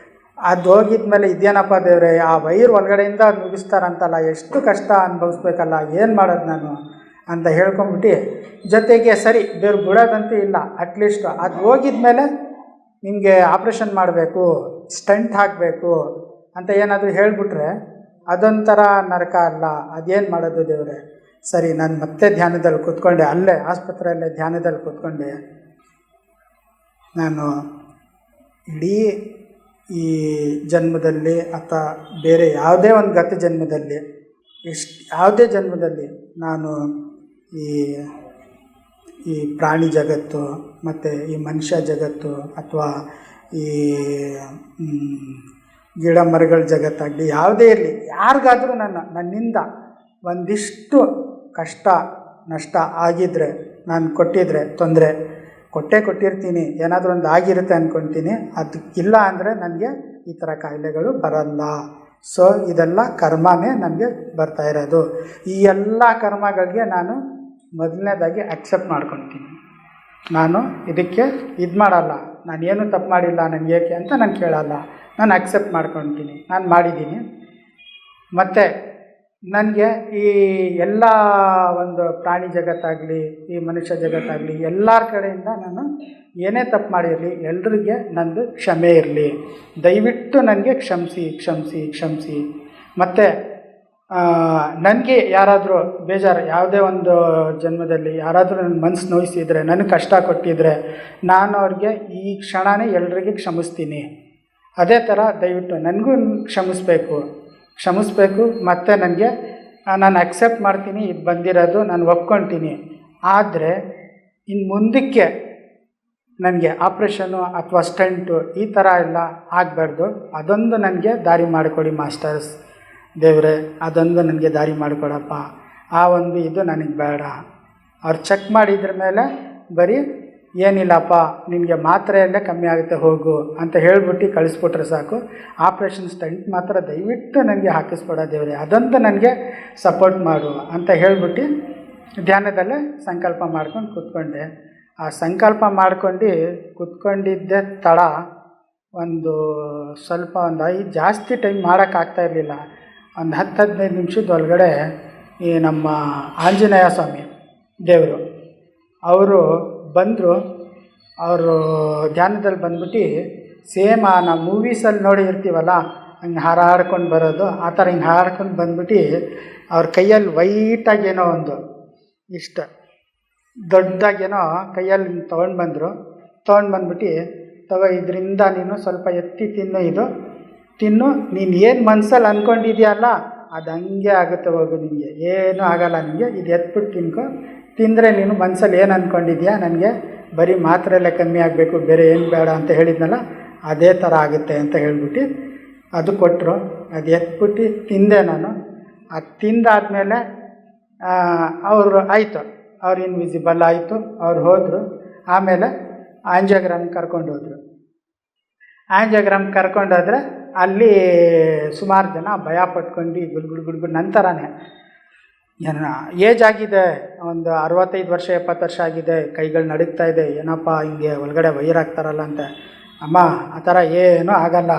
ಅದು ಹೋಗಿದ್ಮೇಲೆ ಇದೇನಪ್ಪ ದೇವ್ರೆ, ಆ ವೈರ್ ಒಳಗಡೆಯಿಂದ ಮುಗಿಸ್ತಾರಂತಲ್ಲ, ಎಷ್ಟು ಕಷ್ಟ ಅನುಭವಿಸ್ಬೇಕಲ್ಲ, ಏನು ಮಾಡೋದು ನಾನು ಅಂತ ಹೇಳ್ಕೊಂಬಿಟ್ಟು, ಜೊತೆಗೆ ಸರಿ ದೇವ್ರು ಬಿಡೋದಂತೂ ಇಲ್ಲ, ಅಟ್ಲೀಸ್ಟ್ ಅದು ಹೋಗಿದ್ಮೇಲೆ ನಿಮಗೆ ಆಪ್ರೇಷನ್ ಮಾಡಬೇಕು, ಸ್ಟಂಟ್ ಹಾಕಬೇಕು ಅಂತ ಏನಾದರೂ ಹೇಳಿಬಿಟ್ರೆ ಅದೊಂಥರ ನರಕ ಅಲ್ಲ, ಅದೇನು ಮಾಡೋದು ದೇವ್ರೆ? ಸರಿ, ನಾನು ಮತ್ತೆ ಧ್ಯಾನದಲ್ಲಿ ಕೂತ್ಕೊಂಡೆ, ಅಲ್ಲೇ ಆಸ್ಪತ್ರೆಯಲ್ಲೇ ಧ್ಯಾನದಲ್ಲಿ ಕೂತ್ಕೊಂಡೆ. ನಾನು ಇಡೀ ಈ ಜನ್ಮದಲ್ಲಿ ಅಥವಾ ಬೇರೆ ಯಾವುದೇ ಒಂದು ಗತ ಜನ್ಮದಲ್ಲಿ, ಯಾವುದೇ ಜನ್ಮದಲ್ಲಿ ನಾನು ಈ ಪ್ರಾಣಿ ಜಗತ್ತು ಮತ್ತು ಈ ಮನುಷ್ಯ ಜಗತ್ತು ಅಥವಾ ಈ ಗಿಡ ಮರಗಳ ಜಗತ್ತಾಗಲಿ ಯಾವುದೇ ಇರಲಿ, ಯಾರಿಗಾದರೂ ನನ್ನಿಂದ ಒಂದಿಷ್ಟು ಕಷ್ಟ ನಷ್ಟ ಆಗಿದ್ದರೆ, ನಾನು ಕೊಟ್ಟಿದ್ರೆ ತೊಂದರೆ ಕೊಟ್ಟಿರ್ತೀನಿ, ಏನಾದರೂ ಒಂದು ಆಗಿರುತ್ತೆ ಅಂದ್ಕೊಳ್ತೀನಿ. ಅದು ಇಲ್ಲ ಅಂದರೆ ನನಗೆ ಈ ಥರ ಕಾಯಿಲೆಗಳು ಬರಲ್ಲ. ಸೊ ಇದೆಲ್ಲ ಕರ್ಮನೇ ನನಗೆ ಬರ್ತಾ ಇರೋದು. ಈ ಎಲ್ಲ ಕರ್ಮಗಳಿಗೆ ನಾನು ಮೊದಲನೇದಾಗಿ ಅಕ್ಸೆಪ್ಟ್ ಮಾಡ್ಕೊತೀನಿ. ನಾನು ಇದಕ್ಕೆ ಇದು ಮಾಡಲ್ಲ, ನಾನೇನು ತಪ್ಪು ಮಾಡಿಲ್ಲ, ನನಗೆ ಏಕೆ ಅಂತ ನಾನು ಕೇಳಲ್ಲ, ನಾನು ಅಕ್ಸೆಪ್ಟ್ ಮಾಡ್ಕೊತೀನಿ, ನಾನು ಮಾಡಿದ್ದೀನಿ. ಮತ್ತು ನನಗೆ ಈ ಎಲ್ಲ ಒಂದು ಪ್ರಾಣಿ ಜಗತ್ತಾಗಲಿ ಈ ಮನುಷ್ಯ ಜಗತ್ತಾಗಲಿ ಎಲ್ಲರ ಕಡೆಯಿಂದ ನಾನು ಏನೇ ತಪ್ಪು ಮಾಡಿರಲಿ ಎಲ್ರಿಗೆ ನಂದು ಕ್ಷಮೆ ಇರಲಿ. ದಯವಿಟ್ಟು ನನಗೆ ಕ್ಷಮಿಸಿ ಕ್ಷಮಿಸಿ ಕ್ಷಮಿಸಿ. ಮತ್ತು ನನಗೆ ಯಾರಾದರೂ ಬೇಜಾರು ಯಾವುದೇ ಒಂದು ಜನ್ಮದಲ್ಲಿ ಯಾರಾದರೂ ನನ್ನ ಮನಸ್ಸು ನೋಯಿಸಿದರೆ ನನಗೆ ಕಷ್ಟ ಕೊಟ್ಟಿದ್ದರೆ ನಾನು ಅವ್ರಿಗೆ ಈ ಕ್ಷಣವೇ ಎಲ್ರಿಗೆ ಕ್ಷಮಿಸ್ತೀನಿ. ಅದೇ ಥರ ದಯವಿಟ್ಟು ನನಗೂ ಕ್ಷಮಿಸ್ಬೇಕು. ಮತ್ತು ನನಗೆ ನಾನು ಅಕ್ಸೆಪ್ಟ್ ಮಾಡ್ತೀನಿ, ಇದು ಬಂದಿರೋದು ನಾನು ಒಪ್ಕೊಳ್ತೀನಿ. ಆದರೆ ಇನ್ನು ಮುಂದಕ್ಕೆ ನನಗೆ ಆಪ್ರೇಷನ್ನು ಅಥವಾ ಸ್ಟಂಟು ಈ ಥರ ಎಲ್ಲ ಆಗಬಾರ್ದು. ಅದೊಂದು ನನಗೆ ದಾರಿ ಮಾಡಿಕೊಡಿ ಮಾಸ್ಟರ್ಸ್ ದೇವರೇ, ಅದೊಂದು ನನಗೆ ದಾರಿ ಮಾಡಿಕೊಡಪ್ಪ. ಆ ಒಂದು ಇದು ನನಗೆ ಬೇಡ. ಅವ್ರು ಚೆಕ್ ಮಾಡಿದ್ರ ಮೇಲೆ ಬರೀ ಏನಿಲ್ಲಪ್ಪ ನಿನಗೆ ಮಾತ್ರೆಯಲ್ಲೇ ಕಮ್ಮಿ ಆಗುತ್ತೆ ಹೋಗು ಅಂತ ಹೇಳ್ಬಿಟ್ಟು ಕಳಿಸ್ಬಿಟ್ರೆ ಸಾಕು. ಆಪ್ರೇಷನ್ ಸ್ಟಂಟ್ ಮಾತ್ರ ದಯವಿಟ್ಟು ನನಗೆ ಹಾಕಿಸ್ಬೇಡ ದೇವರೇ, ಅದೊಂದು ನನಗೆ ಸಪೋರ್ಟ್ ಮಾಡು ಅಂತ ಹೇಳ್ಬಿಟ್ಟು ಧ್ಯಾನದಲ್ಲೇ ಸಂಕಲ್ಪ ಮಾಡ್ಕೊಂಡು ಕೂತ್ಕೊಂಡೆ. ಆ ಸಂಕಲ್ಪ ಮಾಡ್ಕೊಂಡು ಕೂತ್ಕೊಂಡಿದ್ದೆ ತಡ ಒಂದು ಸ್ವಲ್ಪ ಜಾಸ್ತಿ ಟೈಮ್ ಮಾಡೋಕ್ಕಾಗ್ತಾ ಇರಲಿಲ್ಲ. ಒಂದು 10-15 ನಿಮಿಷದ ಒಳಗಡೆ ಈ ನಮ್ಮ ಆಂಜನೇಯ ಸ್ವಾಮಿ ದೇವರು ಅವರು ಬಂದರು. ಅವರು ಧ್ಯಾನದಲ್ಲಿ ಬಂದ್ಬಿಟ್ಟು ಸೇಮ್ ನಾವು ಮೂವೀಸಲ್ಲಿ ನೋಡಿ ಇರ್ತೀವಲ್ಲ ಹಂಗೆ ಹಾರಾಡ್ಕೊಂಡು ಬರೋದು, ಆ ಥರ ಹಿಂಗೆ ಹಾರಾಡ್ಕೊಂಡು ಬಂದ್ಬಿಟ್ಟು ಅವ್ರ ಕೈಯಲ್ಲಿ ವೈಟಾಗೇನೋ ಒಂದು ಇಷ್ಟು ದೊಡ್ಡದಾಗೇನೋ ಕೈಯಲ್ಲಿ ಹಿಂಗೆ ತೊಗೊಂಡು ಬಂದ್ಬಿಟ್ಟು ಇದರಿಂದ ನೀನು ಸ್ವಲ್ಪ ಎತ್ತಿ ತಿನ್ನು, ನೀನು ಏನು ಮನಸ್ಸಲ್ಲಿ ಅಂದ್ಕೊಂಡಿದ್ಯಲ್ಲ ಅದು ಹಂಗೆ ಆಗುತ್ತೆ ಹೋಗು, ನಿನಗೆ ಏನೂ ಆಗೋಲ್ಲ, ನಿನಗೆ ಇದು ಎತ್ಬಿಟ್ಟು ತಿಂದರೆ ನೀನು ಮನಸ್ಸಲ್ಲಿ ಏನು ಅಂದ್ಕೊಂಡಿದ್ಯಾ ನನಗೆ ಬರೀ ಮಾತ್ರೆಯಲ್ಲೇ ಕಮ್ಮಿ ಆಗಬೇಕು ಬೇರೆ ಏನು ಬೇಡ ಅಂತ ಹೇಳಿದ್ನಲ್ಲ ಅದೇ ಥರ ಆಗುತ್ತೆ ಅಂತ ಹೇಳ್ಬಿಟ್ಟು ಅದು ಕೊಟ್ಟರು. ಅದು ಎತ್ಬಿಟ್ಟು ತಿಂದೆ ನಾನು. ಅದು ತಿಂದಾದಮೇಲೆ ಅವರು ಆಯಿತು, ಅವ್ರು ಇನ್ವಿಸಿಬಲ್ ಆಯಿತು, ಅವ್ರು ಹೋದರು. ಆಮೇಲೆ ಆಂಜಿಯೋಗ್ರಾಮ್ ಕರ್ಕೊಂಡೋದ್ರು. ಕರ್ಕೊಂಡೋದ್ರೆ ಅಲ್ಲಿ ಸುಮಾರು ಜನ ಭಯ ಪಟ್ಕೊಂಡು ಗುಡ್ಗುಡ್ ನಂತರನೇ ಏಜ್ ಆಗಿದೆ, ಒಂದು 65 ವರ್ಷ 70 ವರ್ಷ ಆಗಿದೆ, ಕೈಗಳು ನಡುಗ್ತಾ ಇದೆ, ಏನಪ್ಪ ಹಿಂಗೆ ಒಳಗಡೆ ವೈರಾಗ್ತಾರಲ್ಲ ಅಂತ. ಅಮ್ಮ ಆ ಥರ ಏನೂ ಆಗಲ್ಲ,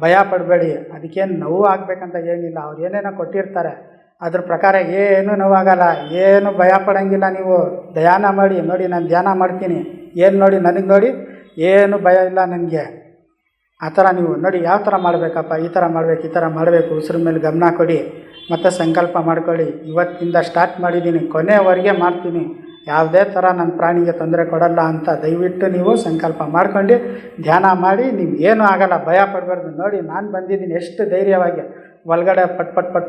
ಭಯ ಪಡಬೇಡಿ, ಅದಕ್ಕೇನು ನೋವು ಆಗಬೇಕಂತ ಏನಿಲ್ಲ, ಅವ್ರು ಏನೇನೋ ಕೊಟ್ಟಿರ್ತಾರೆ ಅದ್ರ ಪ್ರಕಾರ ಏನೂ ನೋವಾಗಲ್ಲ, ಏನು ಭಯ ಪಡೋಂಗಿಲ್ಲ. ನೀವು ಧ್ಯಾನ ಮಾಡಿ ನೋಡಿ, ನಾನು ಧ್ಯಾನ ಮಾಡ್ತೀನಿ, ಏನು ನೋಡಿ ನನಗೆ ನೋಡಿ ಏನು ಭಯ ಇಲ್ಲ ನನಗೆ. ಆ ಥರ ನೀವು ನೋಡಿ ಯಾವ ಥರ ಮಾಡಬೇಕಪ್ಪ, ಈ ಥರ ಮಾಡಬೇಕು, ಉಸಿರ ಮೇಲೆ ಗಮನ ಕೊಡಿ, ಮತ್ತು ಸಂಕಲ್ಪ ಮಾಡ್ಕೊಳ್ಳಿ, ಇವತ್ತಿಂದ ಸ್ಟಾರ್ಟ್ ಮಾಡಿದ್ದೀನಿ, ಕೊನೆವರೆಗೆ ಮಾಡ್ತೀನಿ, ಯಾವುದೇ ಥರ ನನ್ನ ಪ್ರಾಣಿಗೆ ತೊಂದರೆ ಕೊಡಲ್ಲ ಅಂತ ದಯವಿಟ್ಟು ನೀವು ಸಂಕಲ್ಪ ಮಾಡ್ಕೊಂಡು ಧ್ಯಾನ ಮಾಡಿ. ನೀವು ಏನೂ ಆಗಲ್ಲ, ಭಯ ಪಡಬಾರ್ದು. ನೋಡಿ ನಾನು ಬಂದಿದ್ದೀನಿ ಎಷ್ಟು ಧೈರ್ಯವಾಗಿ, ಒಳಗಡೆ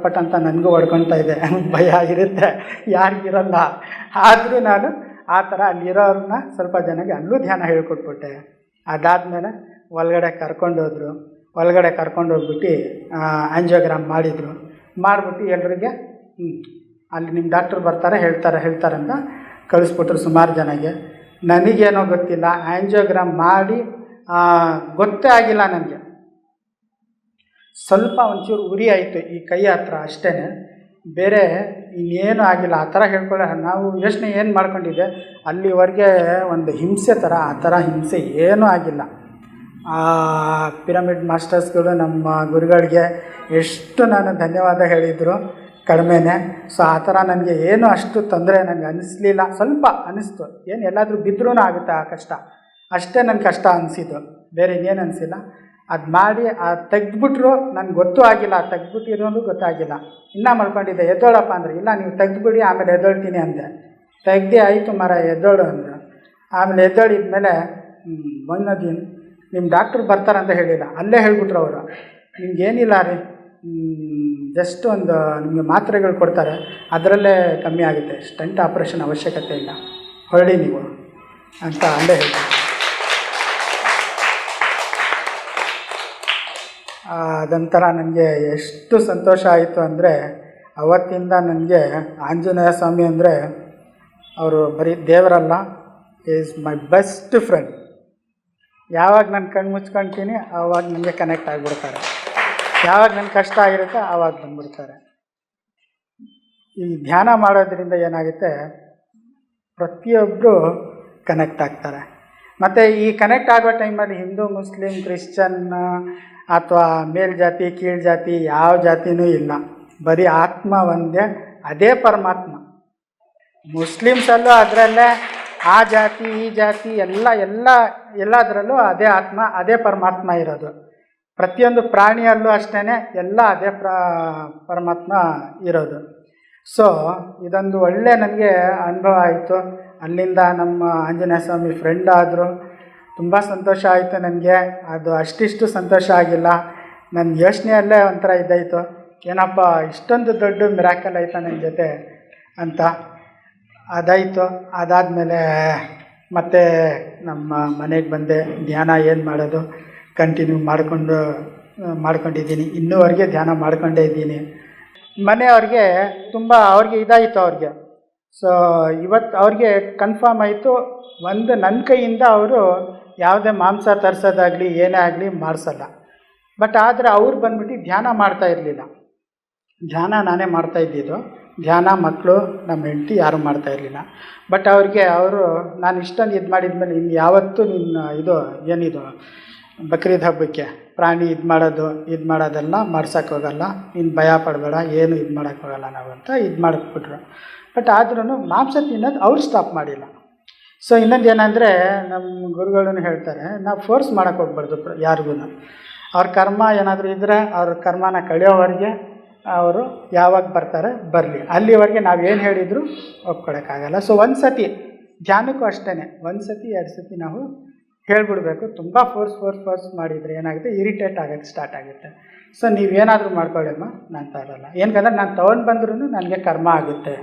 ಪಟ್ ಅಂತ ನನಗೂ ಹೊಡ್ಕೊಳ್ತಾ ಇದೆ, ಭಯ ಇರುತ್ತೆ, ಯಾರಿಗಿರಲ್ಲ. ಆದರೂ ನಾನು ಆ ಥರ ಅಲ್ಲಿರೋರನ್ನ ಸ್ವಲ್ಪ ಜನಕ್ಕೆ ಅಲ್ಲೂ ಧ್ಯಾನ ಹೇಳ್ಕೊಟ್ಬಿಟ್ಟೆ. ಅದಾದಮೇಲೆ ಒಳಗಡೆ ಕರ್ಕೊಂಡೋಗ್ಬಿಟ್ಟು ಆಂಜಿಯೋಗ್ರಾಮ್ ಮಾಡಿಬಿಟ್ಟು ಎಲ್ರಿಗೆ ಅಲ್ಲಿ ನಿಮ್ಮ ಡಾಕ್ಟ್ರು ಬರ್ತಾರೆ ಹೇಳ್ತಾರೆ ಅಂತ ಕಳಿಸ್ಬಿಟ್ರು ಸುಮಾರು ಜನಗೆ. ನನಗೇನೋ ಗೊತ್ತಿಲ್ಲ, ಆಂಜಿಯೋಗ್ರಾಮ್ ಮಾಡಿ ಗೊತ್ತೇ ಆಗಿಲ್ಲ ನನಗೆ. ಸ್ವಲ್ಪ ಒಂಚೂರು ಉರಿ ಆಯಿತು ಈ ಕೈ ಹತ್ರ ಅಷ್ಟೇ, ಬೇರೆ ಇನ್ನೇನು ಆಗಿಲ್ಲ. ಆ ಥರ ಹೇಳ್ಕೊಳ್ಳೋ ನಾವು ಯೋಚನೆ ಏನು ಮಾಡ್ಕೊಂಡಿದ್ದೆ ಅಲ್ಲಿವರೆಗೆ ಒಂದು ಹಿಂಸೆ ಥರ, ಆ ಥರ ಹಿಂಸೆ ಏನೂ ಆಗಿಲ್ಲ. ಪಿರಮಿಡ್ ಮಾಸ್ಟರ್ಸ್ಗಳು ನಮ್ಮ ಗುರುಗಳಿಗೆ ಎಷ್ಟು ನಾನು ಧನ್ಯವಾದ ಹೇಳಿದರು ಕಡಿಮೆನೇ. ಸೊ ಆ ಥರ ನನಗೆ ಏನು ಅಷ್ಟು ತೊಂದರೆ ನನಗೆ ಅನ್ನಿಸ್ಲಿಲ್ಲ. ಸ್ವಲ್ಪ ಅನ್ನಿಸ್ತು, ಏನು ಎಲ್ಲಾದರೂ ಬಿದ್ದರೂ ಆಗುತ್ತೆ ಆ ಕಷ್ಟ, ಅಷ್ಟೇ ನನ್ನ ಕಷ್ಟ ಅನಿಸಿದ್ದು, ಬೇರೆ ಇನ್ನೇನು ಅನಿಸಿಲ್ಲ. ಅದು ಮಾಡಿ ತೆಗೆದ್ಬಿಟ್ರು, ನನಗೆ ಗೊತ್ತೂ ಆಗಿಲ್ಲ, ತೆಗೆದ್ಬಿಟ್ಟಿರೋದು ಗೊತ್ತಾಗಿಲ್ಲ. ಇನ್ನೂ ಮಲ್ಕೊಂಡಿದ್ದೆ, ಎದ್ದೋಳಪ್ಪ ಅಂದರೆ ಇಲ್ಲ ನೀವು ತೆಗೆದ್ಬಿಡಿ ಆಮೇಲೆ ಎದ್ದೊಳ್ತೀನಿ ಅಂದೆ. ತೆಗ್ದು ಆಯಿತು ಮರ ಎದ್ದೋಳು ಅಂದರು. ಆಮೇಲೆ ಎದ್ದೋಳಿದ್ಮೇಲೆ ಮೊನ್ನದಿನ ನಿಮ್ಮ ಡಾಕ್ಟ್ರು ಬರ್ತಾರಂತ ಹೇಳಿಲ್ಲ, ಅಲ್ಲೇ ಹೇಳ್ಬಿಟ್ರು ಅವರು, ನಿಮ್ಗೇನಿಲ್ಲ ರೀ, ಜಸ್ಟ್ ಒಂದು ನಿಮಗೆ ಮಾತ್ರೆಗಳು ಕೊಡ್ತಾರೆ, ಅದರಲ್ಲೇ ಕಮ್ಮಿ ಆಗುತ್ತೆ, ಸ್ಟಂಟ್ ಆಪ್ರೇಷನ್ ಅವಶ್ಯಕತೆ ಇಲ್ಲ, ಹೊರಡಿ ನೀವು ಅಂತ ಅಲ್ಲೇ ಹೇಳ್ತಾರೆ. ಅದೊಂಥರ ನನಗೆ ಎಷ್ಟು ಸಂತೋಷ ಆಯಿತು ಅಂದರೆ, ಅವತ್ತಿಂದ ನನಗೆ ಆಂಜನೇಯ ಸ್ವಾಮಿ ಅಂದರೆ ಅವರು ಬರೀ ದೇವರಲ್ಲ, ಈಸ್ ಮೈ ಬೆಸ್ಟ್ ಫ್ರೆಂಡ್. ಯಾವಾಗ ನಾನು ಕಣ್ಣು ಮುಚ್ಕೊಳ್ತೀನಿ ಆವಾಗ ನನಗೆ ಕನೆಕ್ಟ್ ಆಗಿಬಿಡ್ತಾರೆ, ಯಾವಾಗ ನನ್ನ ಕಷ್ಟ ಆಗಿರುತ್ತೆ ಆವಾಗ ಬಂದ್ಬಿಡ್ತಾರೆ. ಈ ಧ್ಯಾನ ಮಾಡೋದ್ರಿಂದ ಏನಾಗುತ್ತೆ, ಪ್ರತಿಯೊಬ್ಬರು ಕನೆಕ್ಟ್ ಆಗ್ತಾರೆ. ಮತ್ತು ಈ ಕನೆಕ್ಟ್ ಆಗೋ ಟೈಮಲ್ಲಿ ಹಿಂದೂ, ಮುಸ್ಲಿಂ, ಕ್ರಿಶ್ಚನ್ ಅಥವಾ ಮೇಲ್ಜಾತಿ ಕೀಳು ಜಾತಿ ಯಾವ ಜಾತಿನೂ ಇಲ್ಲ. ಬರೀ ಆತ್ಮ ಒಂದೇ, ಅದೇ ಪರಮಾತ್ಮ. ಮುಸ್ಲಿಮ್ಸಲ್ಲೂ ಅದರಲ್ಲೇ ಆ ಜಾತಿ ಈ ಜಾತಿ ಎಲ್ಲದರಲ್ಲೂ ಅದೇ ಆತ್ಮ, ಅದೇ ಪರಮಾತ್ಮ ಇರೋದು. ಪ್ರತಿಯೊಂದು ಪ್ರಾಣಿಯಲ್ಲೂ ಅಷ್ಟೇ ಎಲ್ಲ ಅದೇ ಪರಮಾತ್ಮ ಇರೋದು. ಸೊ ಇದೊಂದು ಒಳ್ಳೆ ನನಗೆ ಅನುಭವ ಆಯಿತು. ಅಲ್ಲಿಂದ ನಮ್ಮ ಆಂಜನೇಯ ಸ್ವಾಮಿ ಫ್ರೆಂಡ್ ಆದರು. ತುಂಬ ಸಂತೋಷ ಆಯಿತು ನನಗೆ. ಅದು ಅಷ್ಟಿಷ್ಟು ಸಂತೋಷ ಆಗಿಲ್ಲ, ನನ್ನ ಯೋಚನೆಯಲ್ಲೇ ಒಂಥರ ಇದ್ದಾಯಿತು, ಏನಪ್ಪ ಇಷ್ಟೊಂದು ದೊಡ್ಡ ಮಿರಾಕಲ್ ಆಯಿತಾ ನನ್ನ ಜೊತೆ ಅಂತ. ಅದಾಯಿತು. ಅದಾದಮೇಲೆ ಮತ್ತೆ ನಮ್ಮ ಮನೆಗೆ ಬಂದೆ. ಧ್ಯಾನ ಏನು ಮಾಡೋದು ಕಂಟಿನ್ಯೂ ಮಾಡ್ಕೊಂಡಿದ್ದೀನಿ. ಇನ್ನೂವರೆಗೆ ಧ್ಯಾನ ಮಾಡ್ಕೊಂಡೇ ಇದ್ದೀನಿ. ಮನೆಯವ್ರಿಗೆ ತುಂಬ ಅವ್ರಿಗೆ ಇದಾಯಿತು ಅವ್ರಿಗೆ. ಸೊ ಇವತ್ತು ಅವ್ರಿಗೆ ಕನ್ಫರ್ಮ್ ಆಯಿತು, ಒಂದು ನನ್ನ ಕೈಯಿಂದ ಅವರು ಯಾವುದೇ ಮಾಂಸ ತರಿಸೋದಾಗಲಿ ಏನೇ ಆಗಲಿ ಮಾಡಿಸಲ್ಲ. ಬಟ್ ಆದರೆ ಅವ್ರು ಬಂದ್ಬಿಟ್ಟು ಧ್ಯಾನ ಮಾಡ್ತಾ ಇರಲಿಲ್ಲ. ಧ್ಯಾನ ನಾನೇ ಮಾಡ್ತಾಯಿದ್ದಿದ್ದು. ಧ್ಯಾನ ಮಕ್ಕಳು ನಮ್ಮ ಹೆಂಡತಿ ಯಾರೂ ಮಾಡ್ತಾಯಿರಲಿಲ್ಲ. ಬಟ್ ಅವರು ನಾನು ಇಷ್ಟೊಂದು ಇದು ಮಾಡಿದ್ಮೇಲೆ ಇನ್ನು ಯಾವತ್ತೂ ಇದು ಏನಿದು ಬಕ್ರೀದ್ ಹಬ್ಬಕ್ಕೆ ಪ್ರಾಣಿ ಇದು ಮಾಡೋದೆಲ್ಲ ಮಾಡ್ಸೋಕ್ಕೋಗಲ್ಲ, ನೀನು ಭಯ ಪಡಬೇಡ, ಏನು ಇದು ಮಾಡೋಕ್ಕೋಗಲ್ಲ ನಾವು ಅಂತ ಇದು ಮಾಡಿಬಿಟ್ರು. ಬಟ್ ಆದ್ರೂ ಮಾಂಸ ತಿನ್ನೋದು ಅವ್ರು ಸ್ಟಾಪ್ ಮಾಡಿಲ್ಲ. ಸೊ ಇನ್ನೊಂದು ಏನಂದರೆ ನಮ್ಮ ಗುರುಗಳೂ ಹೇಳ್ತಾರೆ, ನಾವು ಫೋರ್ಸ್ ಮಾಡೋಕ್ಕೆ ಹೋಗ್ಬಾರ್ದು ಯಾರಿಗೂ. ಅವ್ರ ಕರ್ಮ ಏನಾದರೂ ಇದ್ದರೆ ಅವ್ರ ಕರ್ಮನ ಕಳೆಯೋವರೆಗೆ ಅವರು ಯಾವಾಗ ಬರ್ತಾರೆ ಬರಲಿ, ಅಲ್ಲಿವರೆಗೆ ನಾವೇನು ಹೇಳಿದರೂ ಒಪ್ಕೊಳ್ಳೋಕ್ಕಾಗಲ್ಲ. ಸೊ ಒಂದು ಸತಿ ಧ್ಯಾನಕ್ಕೂ ಅಷ್ಟೇ, ಒಂದು ಸತಿ 2 ಸತಿ ನಾವು ಹೇಳ್ಬಿಡ್ಬೇಕು. ತುಂಬ ಫೋರ್ಸ್ ಮಾಡಿದರೆ ಏನಾಗುತ್ತೆ, ಇರಿಟೇಟ್ ಆಗೋಕ್ಕೆ ಸ್ಟಾರ್ಟ್ ಆಗುತ್ತೆ. ಸೊ ನೀವೇನಾದರೂ ಮಾಡ್ಕೊಳ್ಳಿಮ್ಮ, ನಾನು ತರಲ್ಲ. ಏನಕ್ಕಂದ್ರೆ ನಾನು ತೊಗೊಂಡು ಬಂದ್ರೂ ನನಗೆ ಕರ್ಮ ಆಗುತ್ತೆ.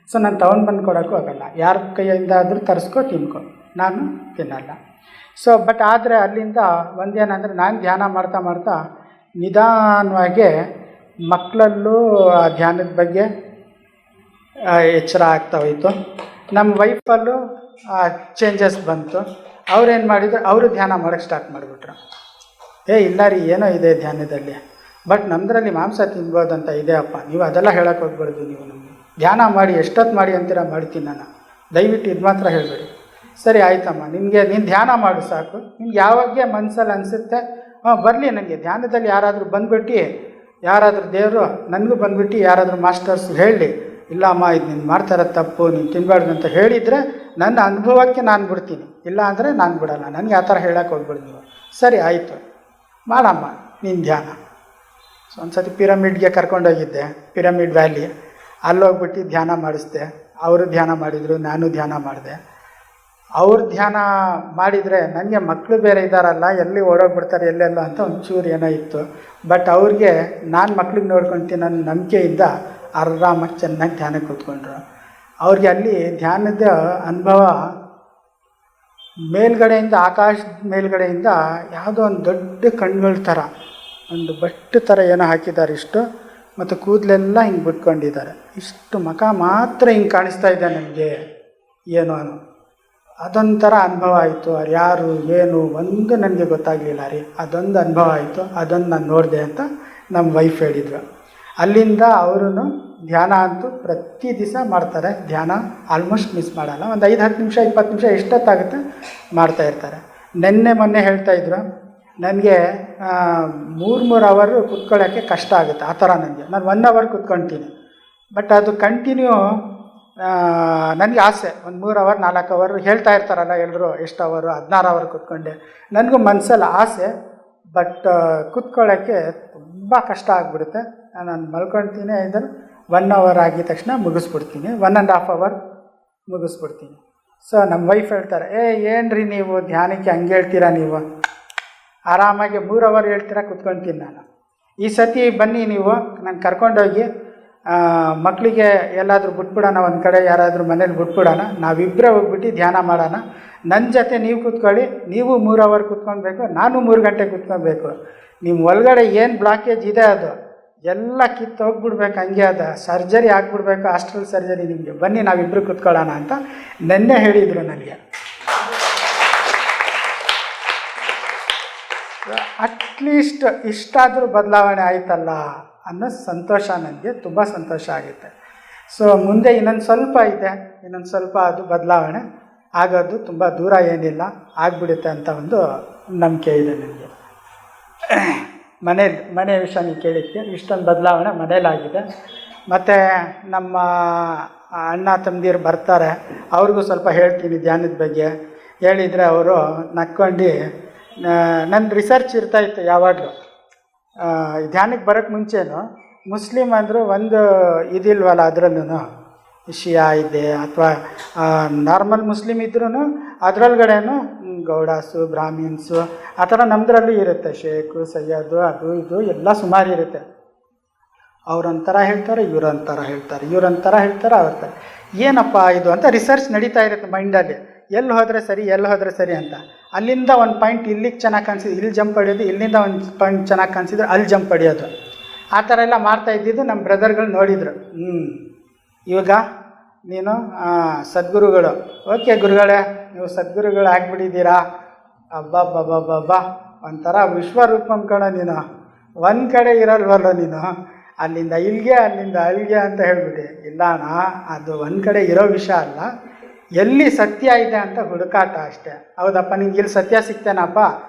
ಸೊ ನಾನು ತೊಗೊಂಡು ಬಂದು ಕೊಡೋಕ್ಕೂ ಆಗಲ್ಲ. ಯಾರ ಕೈಯಿಂದ ಆದರೂ ತರಿಸ್ಕೊ ತಿನ್ಕೊ, ನಾನು ತಿನ್ನಲ್ಲ. ಸೊ ಬಟ್ ಆದರೆ ಅಲ್ಲಿಂದ ಒಂದೇನಂದರೆ ನಾನು ಧ್ಯಾನ ಮಾಡ್ತಾ ನಿಧಾನವಾಗಿ ಮಕ್ಕಳಲ್ಲೂ ಆ ಧ್ಯಾನದ ಬಗ್ಗೆ ಎಚ್ಚರ ಆಗ್ತಾ ಹೋಯಿತು. ನಮ್ಮ ವೈಫಲ್ಲೂ ಚೇಂಜಸ್ ಬಂತು. ಅವ್ರೇನು ಮಾಡಿದ್ರು, ಅವರು ಧ್ಯಾನ ಮಾಡೋಕ್ಕೆ ಸ್ಟಾರ್ಟ್ ಮಾಡಿಬಿಟ್ರು. ಇಲ್ಲ ರೀ ಏನೋ ಇದೆ ಧ್ಯಾನದಲ್ಲಿ, ಬಟ್ ನಮ್ಮದ್ರಲ್ಲಿ ಮಾಂಸ ತಿನ್ಬೋದಂತ ಇದೆ ಅಪ್ಪ, ನೀವು ಅದೆಲ್ಲ ಹೇಳೋಕ್ಕೆ ಹೋಗ್ಬಾರ್ದು, ನೀವು ನಮಗೆ ಧ್ಯಾನ ಮಾಡಿ ಎಷ್ಟೊತ್ತು ಮಾಡಿ ಅಂತೀರ ಮಾಡ್ತೀನಿ ನಾನು, ದಯವಿಟ್ಟು ಇದು ಮಾತ್ರ ಹೇಳಬೇಡಿ. ಸರಿ ಆಯ್ತಮ್ಮ, ನೀನು ಧ್ಯಾನ ಮಾಡು ಸಾಕು, ನಿಮ್ಗೆ ಯಾವಾಗ ಮನಸ್ಸಲ್ಲಿ ಅನಿಸುತ್ತೆ ಬರಲಿ. ನನಗೆ ಧ್ಯಾನದಲ್ಲಿ ಯಾರಾದರೂ ಬಂದುಬಿಟ್ಟು, ಯಾರಾದರೂ ದೇವರು ನನಗೂ ಬಂದುಬಿಟ್ಟು ಯಾರಾದರೂ ಮಾಸ್ಟರ್ಸ್ ಹೇಳಿ, ಇಲ್ಲ ಅಮ್ಮ ಇದು ನೀನು ಮಾಡ್ತಾಯಿರೋದು ತಪ್ಪು, ನೀನು ತಿನ್ನಬಾರ್ದು ಅಂತ ಹೇಳಿದರೆ ನನ್ನ ಅನುಭವಕ್ಕೆ ನಾನು ಬಿಡ್ತೀನಿ, ಇಲ್ಲ ಅಂದರೆ ನಾನು ಬಿಡಲ್ಲ. ನನಗೆ ಆ ಥರ ಹೇಳೋಕ್ಕೆ ಹೋಗ್ಬಿಡಿ ನೀವು. ಸರಿ ಆಯಿತು ಮಾಡಮ್ಮ ನೀನು ಧ್ಯಾನ. ಸೊ ಒಂದು ಸತಿ ಪಿರಮಿಡ್ಗೆ ಕರ್ಕೊಂಡೋಗಿದ್ದೆ, ಪಿರಮಿಡ್ ವ್ಯಾಲಿ. ಅಲ್ಲೋಗ್ಬಿಟ್ಟು ಧ್ಯಾನ ಮಾಡಿಸ್ದೆ. ಅವರು ಧ್ಯಾನ ಮಾಡಿದರು, ನಾನು ಧ್ಯಾನ ಮಾಡಿದೆ. ಅವ್ರು ಧ್ಯಾನ ಮಾಡಿದರೆ ನನಗೆ ಮಕ್ಕಳು ಬೇರೆ ಇದ್ದಾರಲ್ಲ, ಎಲ್ಲಿ ಓಡೋಗ್ಬಿಡ್ತಾರೆ ಎಲ್ಲೆಲ್ಲ ಅಂತ ಒಂಚೂರು ಏನೋ ಇತ್ತು. ಬಟ್ ಅವ್ರಿಗೆ ನಾನು ಮಕ್ಳಿಗೆ ನೋಡ್ಕೊಳ್ತೀನಿ ನನ್ನ ನಂಬಿಕೆಯಿಂದ ಆರಾಮಾಗಿ ಚೆನ್ನಾಗಿ ಧ್ಯಾನಕ್ಕೆ ಕೂತ್ಕೊಂಡ್ರು. ಅವ್ರಿಗೆ ಅಲ್ಲಿ ಧ್ಯಾನದ ಅನುಭವ ಮೇಲ್ಗಡೆಯಿಂದ, ಆಕಾಶದ ಮೇಲ್ಗಡೆಯಿಂದ ಯಾವುದೋ ಒಂದು ದೊಡ್ಡ ಕಣ್ಗಳ ಥರ, ಒಂದು ಬಟ್ಟು ಥರ ಏನೋ ಹಾಕಿದ್ದಾರೆ ಇಷ್ಟು, ಮತ್ತು ಕೂದಲೆಲ್ಲ ಹಿಂಗೆ ಬಿಟ್ಕೊಂಡಿದ್ದಾರೆ. ಇಷ್ಟು ಮುಖ ಮಾತ್ರ ಹಿಂಗೆ ಕಾಣಿಸ್ತಾ ಇದೆ ನನಗೆ ಏನೋ ಅದೊಂಥರ ಅನುಭವ ಆಯಿತು. ಅವ್ರು ಯಾರು ಏನು ಒಂದು ನನಗೆ ಗೊತ್ತಾಗಲಿಲ್ಲ ರೀ. ಅದೊಂದು ಅನುಭವ ಆಯಿತು, ಅದೊಂದು ನಾನು ನೋಡಿದೆ ಅಂತ ನಮ್ಮ ವೈಫ್ ಹೇಳಿದರು. ಅಲ್ಲಿಂದ ಅವರು ಧ್ಯಾನ ಅಂತೂ ಪ್ರತಿ ದಿವಸ ಮಾಡ್ತಾರೆ. ಧ್ಯಾನ ಆಲ್ಮೋಸ್ಟ್ ಮಿಸ್ ಮಾಡಲ್ಲ. ಒಂದು 5-10 ನಿಮಿಷ 20 ನಿಮಿಷ ಎಷ್ಟೊತ್ತಾಗುತ್ತೆ ಮಾಡ್ತಾಯಿರ್ತಾರೆ. ಮೊನ್ನೆ ಹೇಳ್ತಾಯಿದ್ರು, ನನಗೆ 3 ಅವರ್ ಕುತ್ಕೊಳ್ಳೋಕ್ಕೆ ಕಷ್ಟ ಆಗುತ್ತೆ. ಆ ಥರ ನನಗೆ, ನಾನು 1 ಅವರ್ ಕುತ್ಕೊಳ್ತೀನಿ. ಬಟ್ ಅದು ಕಂಟಿನ್ಯೂ ನನಗೆ ಆಸೆ, ಒಂದು 3 ಅವರ್ 4 ಅವರ್ ಹೇಳ್ತಾ ಇರ್ತಾರಲ್ಲ ಎಲ್ಲರೂ, ಎಷ್ಟು ಅವರು 16 ಅವರ್ ಕುತ್ಕೊಂಡೆ. ನನಗೂ ಮನಸ್ಸಲ್ಲಿ ಆಸೆ, ಬಟ್ ಕುತ್ಕೊಳ್ಳೋಕ್ಕೆ ತುಂಬ ಕಷ್ಟ ಆಗಿಬಿಡುತ್ತೆ. ನಾನು ಮಲ್ಕೊಳ್ತೀನಿ, ಇದನ್ನು 1 ಅವರ್ ಆಗಿದ ತಕ್ಷಣ ಮುಗಿಸ್ಬಿಡ್ತೀನಿ, 1.5 ಅವರ್ ಮುಗಿಸ್ಬಿಡ್ತೀನಿ. ಸೊ ನಮ್ಮ ವೈಫ್ ಹೇಳ್ತಾರೆ, ಏನು ರೀ ನೀವು ಧ್ಯಾನಕ್ಕೆ ಹಂಗೆ ಹೇಳ್ತೀರಾ, ನೀವು ಆರಾಮಾಗಿ 3 ಅವರ್ ಹೇಳ್ತೀರಾ ಕುತ್ಕೊಳ್ತೀನಿ ನಾನು. ಈ ಸತಿ ಬನ್ನಿ ನೀವು, ನಾನು ಕರ್ಕೊಂಡೋಗಿ ಮಕ್ಕಳಿಗೆ ಎಲ್ಲಾದರೂ ಬಿಟ್ಬಿಡೋಣ, ಒಂದು ಕಡೆ ಯಾರಾದರೂ ಮನೇಲಿ ಬಿಟ್ಬಿಡೋಣ, ನಾವಿಬ್ಬರೇ ಹೋಗ್ಬಿಟ್ಟು ಧ್ಯಾನ ಮಾಡೋಣ. ನನ್ನ ಜೊತೆ ನೀವು ಕೂತ್ಕೊಳ್ಳಿ, ನೀವು 3 ಅವರ್ ಕೂತ್ಕೊಳ್ಬೇಕು, ನಾನು 3 ಗಂಟೆ ಕೂತ್ಕೊಳ್ಬೇಕು. ನಿಮ್ಮ ಒಳಗಡೆ ಏನು ಬ್ಲಾಕೇಜ್ ಇದೆ ಅದು ಎಲ್ಲ ಕಿತ್ತು ಹೋಗ್ಬಿಡ್ಬೇಕು, ಹಂಗೆ ಅದು ಸರ್ಜರಿ ಆಗಿಬಿಡ್ಬೇಕು, ಆಸ್ಟ್ರಲ್ ಸರ್ಜರಿ. ನಿಮಗೆ ಬನ್ನಿ ನಾವಿಬ್ಬರು ಕೂತ್ಕೊಳ್ಳೋಣ ಅಂತ ನೆನ್ನೆ ಹೇಳಿದರು ನನಗೆ. ಅಟ್ಲೀಸ್ಟ್ ಇಷ್ಟಾದರೂ ಬದಲಾವಣೆ ಆಯ್ತಲ್ಲ ಅನ್ನೋ ಸಂತೋಷ ನನಗೆ, ತುಂಬ ಸಂತೋಷ ಆಗುತ್ತೆ. ಸೊ ಮುಂದೆ ಇನ್ನೊಂದು ಸ್ವಲ್ಪ ಇದೆ, ಇನ್ನೊಂದು ಸ್ವಲ್ಪ ಅದು ಬದಲಾವಣೆ ಆಗೋದು ತುಂಬ ದೂರ ಏನಿಲ್ಲ, ಆಗಿಬಿಡುತ್ತೆ ಅಂತ ಒಂದು ನಂಬಿಕೆ ಇದೆ ನನಗೆ. ಮನೆ ವಿಷಯ ನೀವು ಕೇಳಿದ್ದೆ. ಇಷ್ಟೊಂದು ಬದಲಾವಣೆ ಮನೇಲಾಗಿದೆ. ಮತ್ತು ನಮ್ಮ ಅಣ್ಣ ತಮ್ಮದಿರು ಬರ್ತಾರೆ, ಅವ್ರಿಗೂ ಸ್ವಲ್ಪ ಹೇಳ್ತೀನಿ ಧ್ಯಾನದ ಬಗ್ಗೆ. ಹೇಳಿದರೆ ಅವರು ನಕ್ಕೊಂಡು ನನ್ನ ರಿಸರ್ಚ್ ಇರ್ತಾಯಿತ್ತು ಯಾವಾಗಲೂ. ಧ್ಯಾನಕ್ಕೆ ಬರೋಕ್ಕೆ ಮುಂಚೆನೂ ಮುಸ್ಲಿಮ್ ಅಂದರು ಒಂದು ಇದಿಲ್ವಲ್ಲ, ಅದರಲ್ಲೂ ಶಿಯಾ ಇದೆ ಅಥವಾ ನಾರ್ಮಲ್ ಮುಸ್ಲಿಮ್ ಇದ್ರೂ ಅದರೊಳಗಡೆನೂ ಗೌಡಾಸು, ಬ್ರಾಹ್ಮಿನ್ಸು ಆ ಥರ ನಮ್ಮದ್ರಲ್ಲೂ ಇರುತ್ತೆ. ಶೇಖು, ಸಯ್ಯದು, ಅದು ಇದು ಎಲ್ಲ ಸುಮಾರು ಇರುತ್ತೆ. ಅವ್ರೊಂಥರ ಹೇಳ್ತಾರೆ, ಇವ್ರೊಂಥರ ಹೇಳ್ತಾರೆ, ಇವ್ರೊಂಥರ ಹೇಳ್ತಾರೆ, ಅವ್ರ ಥರ. ಏನಪ್ಪ ಇದು ಅಂತ ರಿಸರ್ಚ್ ನಡೀತಾ ಇರುತ್ತೆ ಮೈಂಡಲ್ಲಿ. ಎಲ್ಲಿ ಹೋದರೆ ಸರಿ ಅಂತ. ಅಲ್ಲಿಂದ ಒಂದು ಪಾಯಿಂಟ್ ಇಲ್ಲಿಗೆ ಚೆನ್ನಾಗಿ ಕಾಣಿಸಿದ್ದು ಇಲ್ಲಿ ಜಂಪ್ ಹೊಡೆಯೋದು, ಇಲ್ಲಿಂದ ಒಂದು ಪಾಯಿಂಟ್ ಚೆನ್ನಾಗಿ ಕಾಣಿಸಿದ್ರೆ ಅಲ್ಲಿ ಜಂಪ್ ಹೊಡೆಯೋದು. ಆ ಥರ ಎಲ್ಲ ಮಾಡ್ತಾ ಇದ್ದಿದ್ದು ನಮ್ಮ ಬ್ರದರ್ಗಳು ನೋಡಿದರು. ಇವಾಗ ನೀನು ಸದ್ಗುರುಗಳು, ಓಕೆ ಗುರುಗಳೇ ನೀವು ಸದ್ಗುರುಗಳು ಆಗಿಬಿಟ್ಟಿದ್ದೀರಾ, ಅಬ್ಬಬ್ಬಬ್ಬಬ್ಬ ಒಂಥರ ವಿಶ್ವರೂಪಂ ಕಣ ನೀನು, ಒಂದು ಕಡೆ ಇರಲ್ವಲ್ಲ ನೀನು, ಅಲ್ಲಿಂದ ಇಲ್ಲಿಗೆ ಅಲ್ಲಿಂದ ಅಲ್ಲಿಗೆ ಅಂತ ಹೇಳ್ಬಿಟ್ಟು. ಇಲ್ಲಣ್ಣ, ಅದು ಒಂದು ಕಡೆ ಇರೋ ವಿಷಯ ಅಲ್ಲ, ಎಲ್ಲಿ ಸತ್ಯ ಇದೆ ಅಂತ ಹುಡುಕಾಟ ಅಷ್ಟೇ. ಹೌದಪ್ಪ, ನಿಂಗೆ ಇಲ್ಲಿ ಸತ್ಯ ಸಿಗ್ತೇನಪ್ಪ,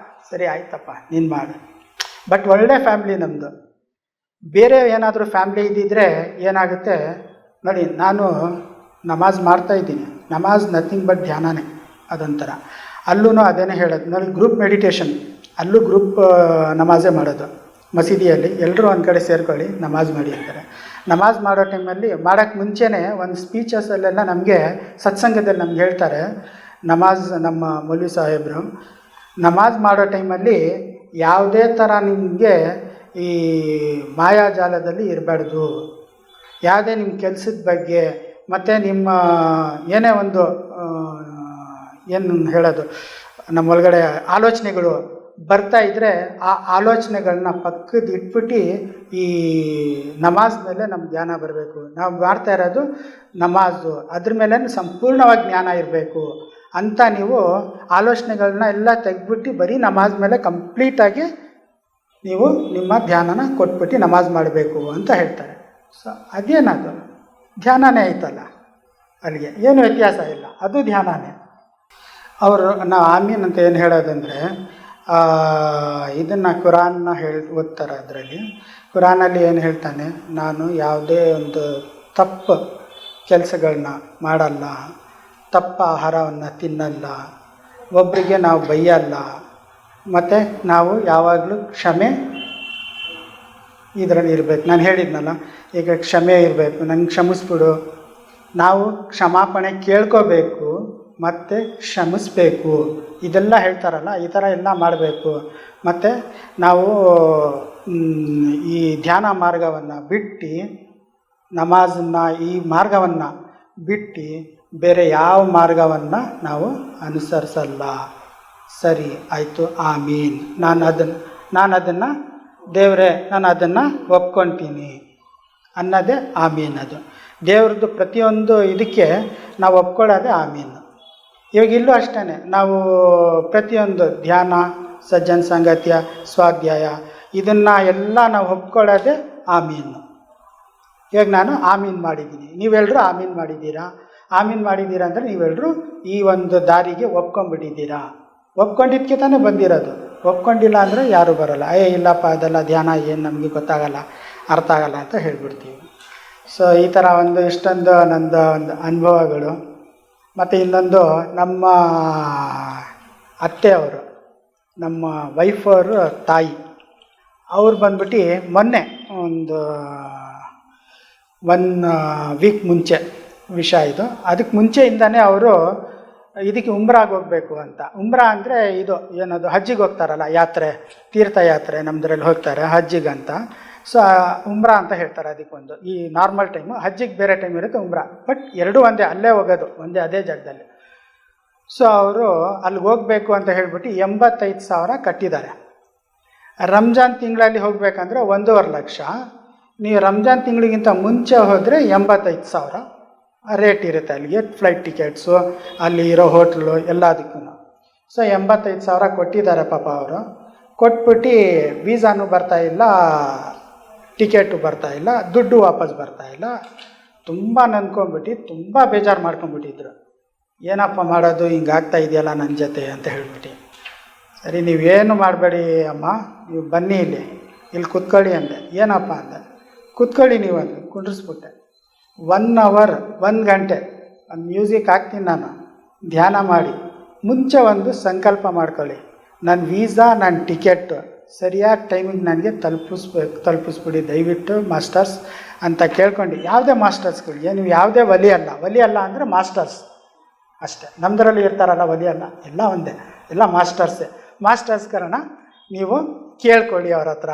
ಸರಿ ಆಯ್ತಪ್ಪ ನೀನು ಮಾಡು. ಬಟ್ ಒಳ್ಳೆ ಫ್ಯಾಮ್ಲಿ ನಮ್ಮದು. ಬೇರೆ ಏನಾದರೂ ಫ್ಯಾಮ್ಲಿ ಇದ್ದಿದ್ರೆ ಏನಾಗುತ್ತೆ ನೋಡಿ, ನಾನು ನಮಾಜ್ ಮಾಡ್ತಾಯಿದ್ದೀನಿ. ನಮಾಜ್ ನಥಿಂಗ್ ಬಟ್ ಧ್ಯಾನನೇ, ಅದೊಂಥರ. ಅಲ್ಲೂ ಅದೇನೇ ಹೇಳೋದು ನೋಡಿ, ಗ್ರೂಪ್ ಮೆಡಿಟೇಷನ್, ಅಲ್ಲೂ ಗ್ರೂಪ್ ನಮಾಜೇ ಮಾಡೋದು. ಮಸೀದಿಯಲ್ಲಿ ಎಲ್ಲರೂ ಒಂದು ಕಡೆ ಸೇರ್ಕೊಳ್ಳಿ ನಮಾಜ್ ಮಾಡಿ ಅಂತಾರೆ. ನಮಾಜ್ ಮಾಡೋ ಟೈಮಲ್ಲಿ ಮಾಡೋಕ್ಕೆ ಮುಂಚೆನೇ ಒಂದು ಸ್ಪೀಚಸಲ್ಲೆಲ್ಲ ನಮಗೆ ಸತ್ಸಂಗದಲ್ಲಿ ನಮ್ಗೆ ಹೇಳ್ತಾರೆ, ನಮಾಜ್ ನಮ್ಮ ಮೌಲ್ವಿ ಸಾಹೇಬರು ನಮಾಜ್ ಮಾಡೋ ಟೈಮಲ್ಲಿ ಯಾವುದೇ ಥರ ನಿಮಗೆ ಈ ಮಾಯಾಜಾಲದಲ್ಲಿ ಇರಬಾರ್ದು. ಯಾವುದೇ ನಿಮ್ಮ ಕೆಲಸದ ಬಗ್ಗೆ ಮತ್ತು ನಿಮ್ಮ ಏನೇ ಒಂದು ಏನು ಹೇಳೋದು, ನಮ್ಮ ಒಳಗಡೆ ಆಲೋಚನೆಗಳು ಬರ್ತಾ ಇದ್ದರೆ ಆ ಆಲೋಚನೆಗಳನ್ನ ಪಕ್ಕದ ಇಟ್ಬಿಟ್ಟು ಈ ನಮಾಜ್ ಮೇಲೆ ನಮ್ಮ ಧ್ಯಾನ ಬರಬೇಕು. ನಾವು ಮಾಡ್ತಾ ಇರೋದು ನಮಾಜು, ಅದ್ರ ಮೇಲೆ ಸಂಪೂರ್ಣವಾಗಿ ಜ್ಞಾನ ಇರಬೇಕು ಅಂತ ನೀವು ಆಲೋಚನೆಗಳನ್ನ ಎಲ್ಲ ತೆಗೆದ್ಬಿಟ್ಟು ಬರೀ ನಮಾಜ್ ಮೇಲೆ ಕಂಪ್ಲೀಟಾಗಿ ನೀವು ನಿಮ್ಮ ಧ್ಯಾನನ ಕೊಟ್ಬಿಟ್ಟು ನಮಾಜ್ ಮಾಡಬೇಕು ಅಂತ ಹೇಳ್ತಾರೆ. ಸೊ ಅದೇನದು ಧ್ಯಾನನೇ ಐತಲ್ಲ, ಅಲ್ಲಿಗೆ ಏನು ವ್ಯತ್ಯಾಸ ಇಲ್ಲ, ಅದು ಧ್ಯಾನನೇ. ಅವರು ನಾವು ಆಮೀನ್ ಅಂತ ಏನು ಹೇಳೋದಂದರೆ, ಇದನ್ನು ಕುರಾನ್ನ ಓದ್ತಾರೆ. ಅದರಲ್ಲಿ ಕುರಾನಲ್ಲಿ ಏನು ಹೇಳ್ತಾನೆ, ನಾನು ಯಾವುದೇ ಒಂದು ತಪ್ಪು ಕೆಲಸಗಳನ್ನ ಮಾಡಲ್ಲ, ತಪ್ಪ ಆಹಾರವನ್ನು ತಿನ್ನಲ್ಲ, ಒಬ್ಬರಿಗೆ ನಾವು ಬೈಯಲ್ಲ, ಮತ್ತು ನಾವು ಯಾವಾಗಲೂ ಕ್ಷಮೆ ಇದರಲ್ಲಿ ಇರಬೇಕು. ನಾನು ಹೇಳಿದ್ನಲ್ಲ, ಈಗ ಕ್ಷಮೆ ಇರಬೇಕು, ನಂಗೆ ಕ್ಷಮಿಸ್ಬಿಡು. ನಾವು ಕ್ಷಮಾಪಣೆ ಕೇಳ್ಕೋಬೇಕು ಮತ್ತು ಕ್ಷಮಿಸ್ಬೇಕು, ಇದೆಲ್ಲ ಹೇಳ್ತಾರಲ್ಲ, ಈ ಥರ ಎಲ್ಲ ಮಾಡಬೇಕು. ಮತ್ತು ನಾವು ಈ ಧ್ಯಾನ ಮಾರ್ಗವನ್ನು ಬಿಟ್ಟು, ನಮಾಜನ್ನು ಈ ಮಾರ್ಗವನ್ನು ಬಿಟ್ಟು ಬೇರೆ ಯಾವ ಮಾರ್ಗವನ್ನು ನಾವು ಅನುಸರಿಸಲ್ಲ. ಸರಿ ಆಯಿತು, ಆಮೀನ್, ನಾನು ಅದನ್ನು ದೇವರೇ ನಾನು ಅದನ್ನು ಒಪ್ಕೊಳ್ತೀನಿ ಅನ್ನೋದೇ ಆಮೀನ್. ಅದು ದೇವ್ರದ್ದು ಪ್ರತಿಯೊಂದು ಇದಕ್ಕೆ ನಾವು ಒಪ್ಕೊಳ್ಳೋದೇ ಆಮೀನ್. ಇವಾಗ ಇಲ್ಲೂ ಅಷ್ಟೇ, ನಾವು ಪ್ರತಿಯೊಂದು ಧ್ಯಾನ, ಸಜ್ಜನ ಸಂಗತ್ಯ, ಸ್ವಾಧ್ಯಾಯ ಇದನ್ನು ಎಲ್ಲ ನಾವು ಒಪ್ಕೊಳ್ಳೋದೇ ಆಮೀನು. ಇವಾಗ ನಾನು ಆಮೀನ್ ಮಾಡಿದ್ದೀನಿ, ನೀವೆಲ್ಲರೂ ಆಮೀನ್ ಮಾಡಿದ್ದೀರಾ. ಆಮೀನ್ ಮಾಡಿದ್ದೀರಾ ಅಂದರೆ ನೀವೆಲ್ಲರೂ ಈ ಒಂದು ದಾರಿಗೆ ಒಪ್ಕೊಂಡ್ಬಿಟ್ಟಿದ್ದೀರಾ. ಒಪ್ಕೊಂಡಿದ್ದಕ್ಕೆ ತಾನೇ ಬಂದಿರೋದು. ಒಪ್ಕೊಂಡಿಲ್ಲ ಅಂದರೆ ಯಾರೂ ಬರೋಲ್ಲ. ಇಲ್ಲಪ್ಪ ಅದೆಲ್ಲ ಧ್ಯಾನ ಏನು ನಮಗೆ ಗೊತ್ತಾಗಲ್ಲ, ಅರ್ಥ ಆಗಲ್ಲ ಅಂತ ಹೇಳ್ಬಿಡ್ತೀವಿ. ಸೊ ಈ ಥರ ಒಂದು ಇಷ್ಟೊಂದು ನಂದು ಒಂದು ಅನುಭವಗಳು. ಮತ್ತು ಇನ್ನೊಂದು, ನಮ್ಮ ಅತ್ತೆಯವರು, ನಮ್ಮ ವೈಫವರು ತಾಯಿ, ಅವ್ರು ಬಂದ್ಬಿಟ್ಟು ಮೊನ್ನೆ ಒಂದು 1 ವೀಕ್ ಮುಂಚೆ ವಿಷಯ ಇದು. ಅದಕ್ಕೆ ಮುಂಚೆಯಿಂದನೇ ಅವರು ಇದಕ್ಕೆ ಉಮ್ರಾಗೆ ಹೋಗಬೇಕು ಅಂತ. ಉಮ್ರಾ ಅಂದರೆ ಇದು ಏನದು ಹಜ್ಜಿಗೆ ಹೋಗ್ತಾರಲ್ಲ, ಯಾತ್ರೆ, ತೀರ್ಥಯಾತ್ರೆ ನಮ್ಮದ್ರಲ್ಲಿ ಹೋಗ್ತಾರೆ ಹಜ್ಜಿಗಂತ. ಸೊ ಉಮ್ರಾ ಅಂತ ಹೇಳ್ತಾರೆ ಅದಕ್ಕೊಂದು. ಈ ನಾರ್ಮಲ್ ಟೈಮು, ಹಜ್ಜಿಗೆ ಬೇರೆ ಟೈಮ್ ಇರುತ್ತೆ, ಉಮ್ರಾ. ಬಟ್ ಎರಡೂ ಒಂದೇ, ಅಲ್ಲೇ ಹೋಗೋದು, ಒಂದೇ ಅದೇ ಜಾಗದಲ್ಲಿ. ಸೊ ಅವರು ಅಲ್ಲಿಗೆ ಹೋಗಬೇಕು ಅಂತ ಹೇಳ್ಬಿಟ್ಟು 85,000 ಕಟ್ಟಿದ್ದಾರೆ. ರಂಜಾನ್ ತಿಂಗಳಲ್ಲಿ ಹೋಗಬೇಕಂದ್ರೆ 1.5 ಲಕ್ಷ. ನೀವು ರಂಜಾನ್ ತಿಂಗಳಿಗಿಂತ ಮುಂಚೆ ಹೋದರೆ 85,000 ರೇಟ್ ಇರುತ್ತೆ ಅಲ್ಲಿಗೆ, ಫ್ಲೈಟ್ ಟಿಕೆಟ್ಸು, ಅಲ್ಲಿ ಇರೋ ಹೋಟ್ಲು ಎಲ್ಲದಕ್ಕೂ. ಸೊ 85,000 ಕೊಟ್ಟಿದ್ದಾರೆ ಪಾಪ ಅವರು. ಕೊಟ್ಬಿಟ್ಟು ವೀಸಾನು ಬರ್ತಾಯಿಲ್ಲ, ಟಿಕೆಟು ಬರ್ತಾಯಿಲ್ಲ, ದುಡ್ಡು ವಾಪಸ್ ಬರ್ತಾಯಿಲ್ಲ. ತುಂಬ ನನ್ಕೊಂಡ್ಬಿಟ್ಟು ತುಂಬ ಬೇಜಾರು ಮಾಡ್ಕೊಂಡ್ಬಿಟ್ಟಿದ್ರು. ಏನಪ್ಪ ಮಾಡೋದು, ಹಿಂಗಾಗ್ತಾ ಇದೆಯಲ್ಲ ನನ್ನ ಜೊತೆ ಅಂತ ಹೇಳ್ಬಿಟ್ಟು. ಸರಿ ನೀವೇನು ಮಾಡಬೇಡಿ ಅಮ್ಮ, ನೀವು ಬನ್ನಿ ಇಲ್ಲಿ, ಇಲ್ಲಿ ಕೂತ್ಕೊಳ್ಳಿ ಅಂದೆ. ಏನಪ್ಪ ಅಂದೆ. ಕೂತ್ಕೊಳ್ಳಿ ನೀವು ಅಂದೆ. ಕುಂಡ್ರಿಸ್ಬಿಟ್ಟೆ. 1 ಅವರ್ 1 ಗಂಟೆ ಒಂದು ಮ್ಯೂಸಿಕ್ ಹಾಕ್ತೀನಿ ನಾನು, ಧ್ಯಾನ ಮಾಡಿ. ಮುಂಚೆ ಒಂದು ಸಂಕಲ್ಪ ಮಾಡ್ಕೊಳ್ಳಿ, ನನ್ನ ವೀಸಾ ನನ್ನ ಟಿಕೆಟ್ ಸರಿಯಾದ ಟೈಮಿಗೆ ನನಗೆ ತಲುಪಿಸ್ಬಿಡಿ ದಯವಿಟ್ಟು ಮಾಸ್ಟರ್ಸ್ ಅಂತ ಕೇಳ್ಕೊಂಡು. ಯಾವುದೇ ಮಾಸ್ಟರ್ಸ್ಗಳಿಗೆ ನೀವು ಯಾವುದೇ ಒಲಿ ಅಲ್ಲ ಅಂದರೆ ಮಾಸ್ಟರ್ಸ್ ಅಷ್ಟೇ. ನಮ್ಮದರಲ್ಲಿ ಇರ್ತಾರಲ್ಲ ಒಲಿ ಅಲ್ಲ, ಎಲ್ಲ ಒಂದೇ, ಎಲ್ಲ ಮಾಸ್ಟರ್ಸ್ ಕಾರಣ ನೀವು ಕೇಳ್ಕೊಳ್ಳಿ ಅವ್ರ ಹತ್ರ.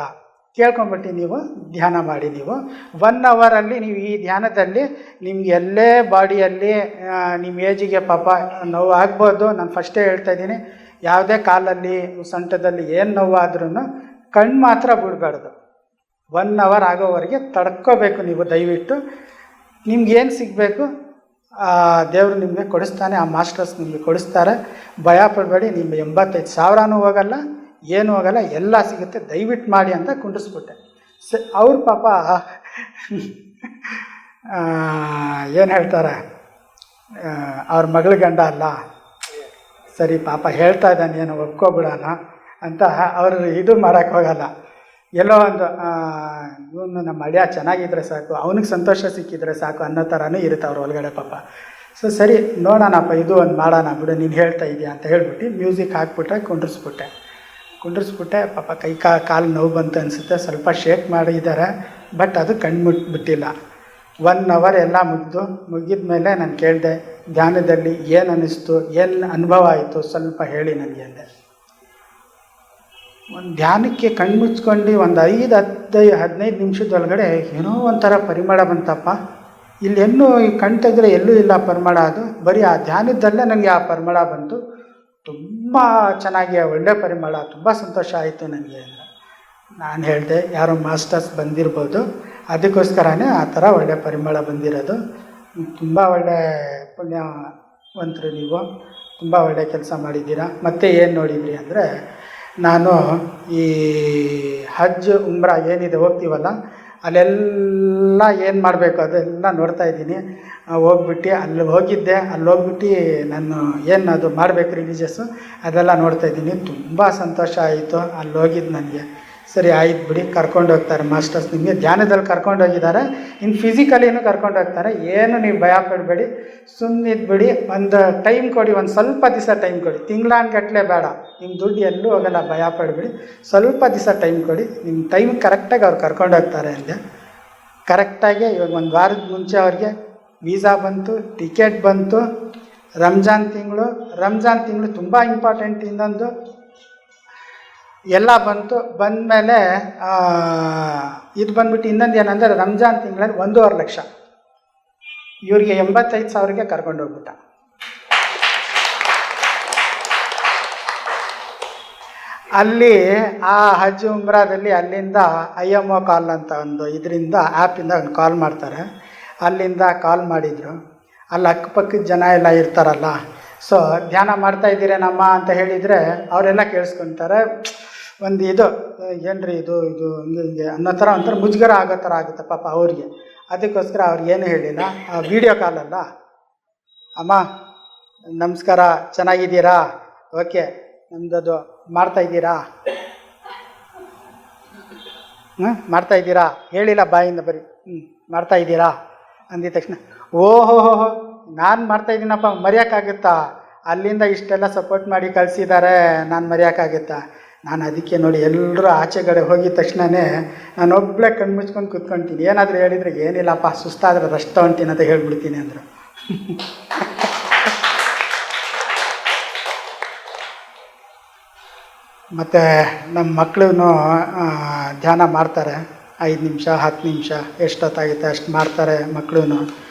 ಕೇಳ್ಕೊಂಬಿಟ್ಟು ನೀವು ಧ್ಯಾನ ಮಾಡಿ. ನೀವು 1 ಅವರಲ್ಲಿ ನೀವು ಈ ಧ್ಯಾನದಲ್ಲಿ ನಿಮ್ಗೆ ಎಲ್ಲೇ ಬಾಡಿಯಲ್ಲಿ ನಿಮ್ಮ ಏಜಿಗೆ ಪಾಪ ನೋವು ಆಗ್ಬೋದು. ನಾನು ಫಸ್ಟೇ ಹೇಳ್ತಾ ಇದ್ದೀನಿ, ಯಾವುದೇ ಕಾಲಲ್ಲಿ ಸೊಂಟದಲ್ಲಿ ಏನು ನೋವಾದ್ರೂ ಕಣ್ಣು ಮಾತ್ರ ಬಿಡಬಾರ್ದು. 1 ಅವರ್ ಆಗೋವರೆಗೆ ತಡ್ಕೋಬೇಕು ನೀವು ದಯವಿಟ್ಟು. ನಿಮ್ಗೇನು ಸಿಗಬೇಕು ದೇವರು ನಿಮಗೆ ಕೊಡಿಸ್ತಾನೆ, ಆ ಮಾಸ್ಟರ್ಸ್ ನಿಮಗೆ ಕೊಡಿಸ್ತಾರೆ. ಭಯ ಪಡಬೇಡಿ. ನಿಮ್ಮ 85,000 ಹೋಗಲ್ಲ, ಏನೂ ಹೋಗಲ್ಲ, ಎಲ್ಲ ಸಿಗುತ್ತೆ, ದಯವಿಟ್ಟು ಮಾಡಿ ಅಂತ ಕುಂಡಿಸ್ಬಿಟ್ಟೆ. ಅವ್ರ ಪಾಪ ಏನು ಹೇಳ್ತಾರೆ, ಅವ್ರ ಮಗಳ ಗಂಡ ಅಲ್ಲ, ಸರಿ ಪಾಪ ಹೇಳ್ತಾ ಇದ್ದಾನೆ ಏನೋ ಒಪ್ಕೊಬಿಡೋಣ ಅಂತ ಅವರು ಇದು ಮಾಡೋಕ್ಕೆ ಹೋಗಲ್ಲ. ಎಲ್ಲೋ ಒಂದು ಇವನು ನಮ್ಮ ಅಳಿಯ ಚೆನ್ನಾಗಿದ್ದರೆ ಸಾಕು, ಅವನಿಗೆ ಸಂತೋಷ ಸಿಕ್ಕಿದ್ರೆ ಸಾಕು ಅನ್ನೋ ಥರನೂ ಇರುತ್ತೆ ಅವ್ರ ಒಳಗಡೆ ಪಾಪ. ಸರಿ ನೋಡೋಣಪ್ಪ, ಇದು ಒಂದು ಮಾಡೋಣ ಬಿಡು, ನೀನು ಹೇಳ್ತಾ ಇದೆಯಾ ಅಂತ ಹೇಳ್ಬಿಟ್ಟು ಮ್ಯೂಸಿಕ್ ಹಾಕ್ಬಿಟ್ರೆ ಕುಂಡ್ರಿಸ್ಬಿಟ್ಟೆ. ಪಾಪ ಕೈ ಕಾಲು ನೋವು ಬಂತು ಅನಿಸುತ್ತೆ, ಸ್ವಲ್ಪ ಶೇಕ್ ಮಾಡಿದ್ದಾರೆ, ಬಟ್ ಅದು ಬಿಟ್ಟಿಲ್ಲ. 1 ಅವರ್ ಎಲ್ಲ ಮುಗಿದ ಮೇಲೆ ನಾನು ಕೇಳಿದೆ, ಧ್ಯಾನದಲ್ಲಿ ಏನು ಅನ್ನಿಸ್ತು, ಏನು ಅನುಭವ ಆಯಿತು ಸ್ವಲ್ಪ ಹೇಳಿ ನನಗೆ ಅಂದೆ. ಒಂದು ಧ್ಯಾನಕ್ಕೆ ಮುಚ್ಕೊಂಡು ಒಂದು 5-15 ನಿಮಿಷದೊಳಗಡೆ ಏನೋ ಒಂಥರ ಪರಿಮಳ ಬಂತಪ್ಪ. ಇಲ್ಲೆನ್ನೂ ಈ ಕಣ್ ತೆಗೆದ್ರೆ ಎಲ್ಲೂ ಇಲ್ಲ ಪರಿಮಳ, ಅದು ಬರೀ ಆ ಧ್ಯಾನದಲ್ಲೇ ನನಗೆ ಆ ಪರಿಮಳ ಬಂತು. ತುಂಬ ಚೆನ್ನಾಗಿ ಒಳ್ಳೆ ಪರಿಮಳ, ತುಂಬ ಸಂತೋಷ ಆಯಿತು ನನಗೆ ಅಂದರೆ. ನಾನು ಹೇಳಿದೆ, ಯಾರೋ ಮಾಸ್ಟರ್ಸ್ ಬಂದಿರ್ಬೋದು, ಅದಕ್ಕೋಸ್ಕರನೇ ಆ ಥರ ಒಳ್ಳೆ ಪರಿಮಳ ಬಂದಿರೋದು. ತುಂಬ ಒಳ್ಳೆ ಪುಣ್ಯವಂತರು ನೀವು, ತುಂಬ ಒಳ್ಳೆ ಕೆಲಸ ಮಾಡಿದ್ದೀರಾ. ಮತ್ತು ಏನು ನೋಡಿದ್ರಿ ಅಂದರೆ, ನಾನು ಈ ಹಜ್ ಉಮ್ರಾ ಏನಿದೆ ಹೋಗ್ತೀವಲ್ಲ, ಅಲ್ಲೆಲ್ಲ ಏನು ಮಾಡಬೇಕು ಅದೆಲ್ಲ ನೋಡ್ತಾ ಇದ್ದೀನಿ. ಹೋಗ್ಬಿಟ್ಟು ಅಲ್ಲಿ ಹೋಗ್ಬಿಟ್ಟು ನಾನು ಏನು ಅದು ಮಾಡಬೇಕು ರಿಲೀಜಿಯಸ್ಸು ಅದೆಲ್ಲ ನೋಡ್ತಾ ಇದ್ದೀನಿ. ತುಂಬ ಸಂತೋಷ ಆಯಿತು ಅಲ್ಲಿ ಹೋಗಿದ್ದು ನನಗೆ. ಸರಿ ಆಯ್ತು ಬಿಡಿ, ಕರ್ಕೊಂಡು ಹೋಗ್ತಾರೆ ಮಾಸ್ಟರ್ಸ್, ನಿಮಗೆ ಧ್ಯಾನದಲ್ಲಿ ಕರ್ಕೊಂಡು ಹೋಗಿದ್ದಾರೆ, ಇನ್ನು ಫಿಸಿಕಲಿನೂ ಕರ್ಕೊಂಡು ಹೋಗ್ತಾರೆ. ಏನು ನೀವು ಭಯ ಪಡಬೇಡಿ, ಸುಮ್ಮನಿದ್ಬಿಡಿ. ಒಂದು ಟೈಮ್ ಕೊಡಿ, ಒಂದು ಸ್ವಲ್ಪ ದಿವಸ ಟೈಮ್ ಕೊಡಿ, ತಿಂಗಳಾನ್ಗಟ್ಟಲೆ ಬೇಡ, ನಿಮ್ಮ ದುಡ್ಡು ಎಲ್ಲೂ ಹೋಗಲ್ಲ, ಭಯ ಪಡಬೇಡಿ. ಸ್ವಲ್ಪ ದಿವಸ ಟೈಮ್ ಕೊಡಿ, ನಿಮ್ಮ ಟೈಮ್ ಕರೆಕ್ಟಾಗಿ ಅವ್ರು ಕರ್ಕೊಂಡು ಹೋಗ್ತಾರೆ ಅಂದೆ. ಕರೆಕ್ಟಾಗಿ ಇವಾಗ 1 ವಾರದ ಮುಂಚೆ ಅವ್ರಿಗೆ ವೀಸಾ ಬಂತು, ಟಿಕೆಟ್ ಬಂತು. ರಂಜಾನ್ ತಿಂಗಳು ತುಂಬ ಇಂಪಾರ್ಟೆಂಟ್. ಇನ್ನೊಂದು ಎಲ್ಲ ಬಂದಮೇಲೆ ಇದು ಬಂದ್ಬಿಟ್ಟು ಇನ್ನೊಂದು ಏನಂದರೆ, ರಂಜಾನ್ ತಿಂಗಳಲ್ಲಿ 1.5 ಲಕ್ಷ ಇವ್ರಿಗೆ 85,000ಗೆ ಕರ್ಕೊಂಡು ಹೋಗ್ಬಿಟ್ಟ. ಅಲ್ಲಿ ಆ ಹಜ್ ಉಮ್ರಾದಲ್ಲಿ ಅಲ್ಲಿಂದ IMO ಕಾಲ್ ಅಂತ ಒಂದು ಇದರಿಂದ ಆ್ಯಪಿಂದ ಒಂದು ಕಾಲ್ ಮಾಡ್ತಾರೆ. ಅಲ್ಲಿಂದ ಕಾಲ್ ಮಾಡಿದರು. ಅಲ್ಲಿ ಅಕ್ಕಪಕ್ಕದ ಜನ ಎಲ್ಲ ಇರ್ತಾರಲ್ಲ, ಸೊ ಧ್ಯಾನ ಮಾಡ್ತಾ ಇದ್ದೀರೇನಮ್ಮ ಅಂತ ಹೇಳಿದರೆ ಅವರೆಲ್ಲ ಕೇಳಿಸ್ಕೊತಾರೆ. ಒಂದು ಇದು ಏನ್ರಿ ಇದು ಹಿಂಗೆ ಅನ್ನೋ ಥರ ಒಂಥರ ಮುಜುಗರ ಆಗೋ ಥರ ಆಗುತ್ತೆ ಪಾಪ ಅವ್ರಿಗೆ. ಅದಕ್ಕೋಸ್ಕರ ಅವ್ರಿಗೇನು ಹೇಳಿಲ್ಲ. ವೀಡಿಯೋ ಕಾಲಲ್ಲ, ಅಮ್ಮ ನಮಸ್ಕಾರ, ಚೆನ್ನಾಗಿದ್ದೀರಾ, ಓಕೆ ನಮ್ಮದು ಮಾಡ್ತಾಯಿದ್ದೀರಾ, ಮಾಡ್ತಾಯಿದ್ದೀರಾ ಹೇಳಿಲ್ಲ ಬಾಯಿಂದ, ಬರೀ ಮಾಡ್ತಾಯಿದ್ದೀರಾ ಅಂದಿದ ತಕ್ಷಣ ಓಹೋ ನಾನು ಮಾಡ್ತಾಯಿದ್ದೀನಪ್ಪ, ಮರೆಯೋಕ್ಕಾಗುತ್ತಾ, ಅಲ್ಲಿಂದ ಇಷ್ಟೆಲ್ಲ ಸಪೋರ್ಟ್ ಮಾಡಿ ಕಳಿಸಿದ್ದಾರೆ, ನಾನು ಮರೆಯೋಕ್ಕಾಗುತ್ತಾ. ನಾನು ಅದಕ್ಕೆ ನೋಡಿ ಎಲ್ಲರೂ ಆಚೆಗಡೆ ಹೋಗಿದ ತಕ್ಷಣವೇ ನಾನು ಒಬ್ಬಳೇ ಕಣ್ಮುಚ್ಕೊಂಡು ಕೂತ್ಕೊಳ್ತೀನಿ. ಏನಾದರೂ ಹೇಳಿದರೆ ಏನಿಲ್ಲಪ್ಪ ಸುಸ್ತಾದರೆ ರೆಸ್ಟ್ ತೊಗೊಳ್ತೀನಿ ಅಂತ ಹೇಳ್ಬಿಡ್ತೀನಿ ಅಂದರು. ಮತ್ತು ನಮ್ಮ ಮಕ್ಕಳು ಧ್ಯಾನ ಮಾಡ್ತಾರೆ, 5 ನಿಮಿಷ 10 ನಿಮಿಷ ಎಷ್ಟೊತ್ತಾಗುತ್ತೆ ಅಷ್ಟು ಮಾಡ್ತಾರೆ ಮಕ್ಕಳು.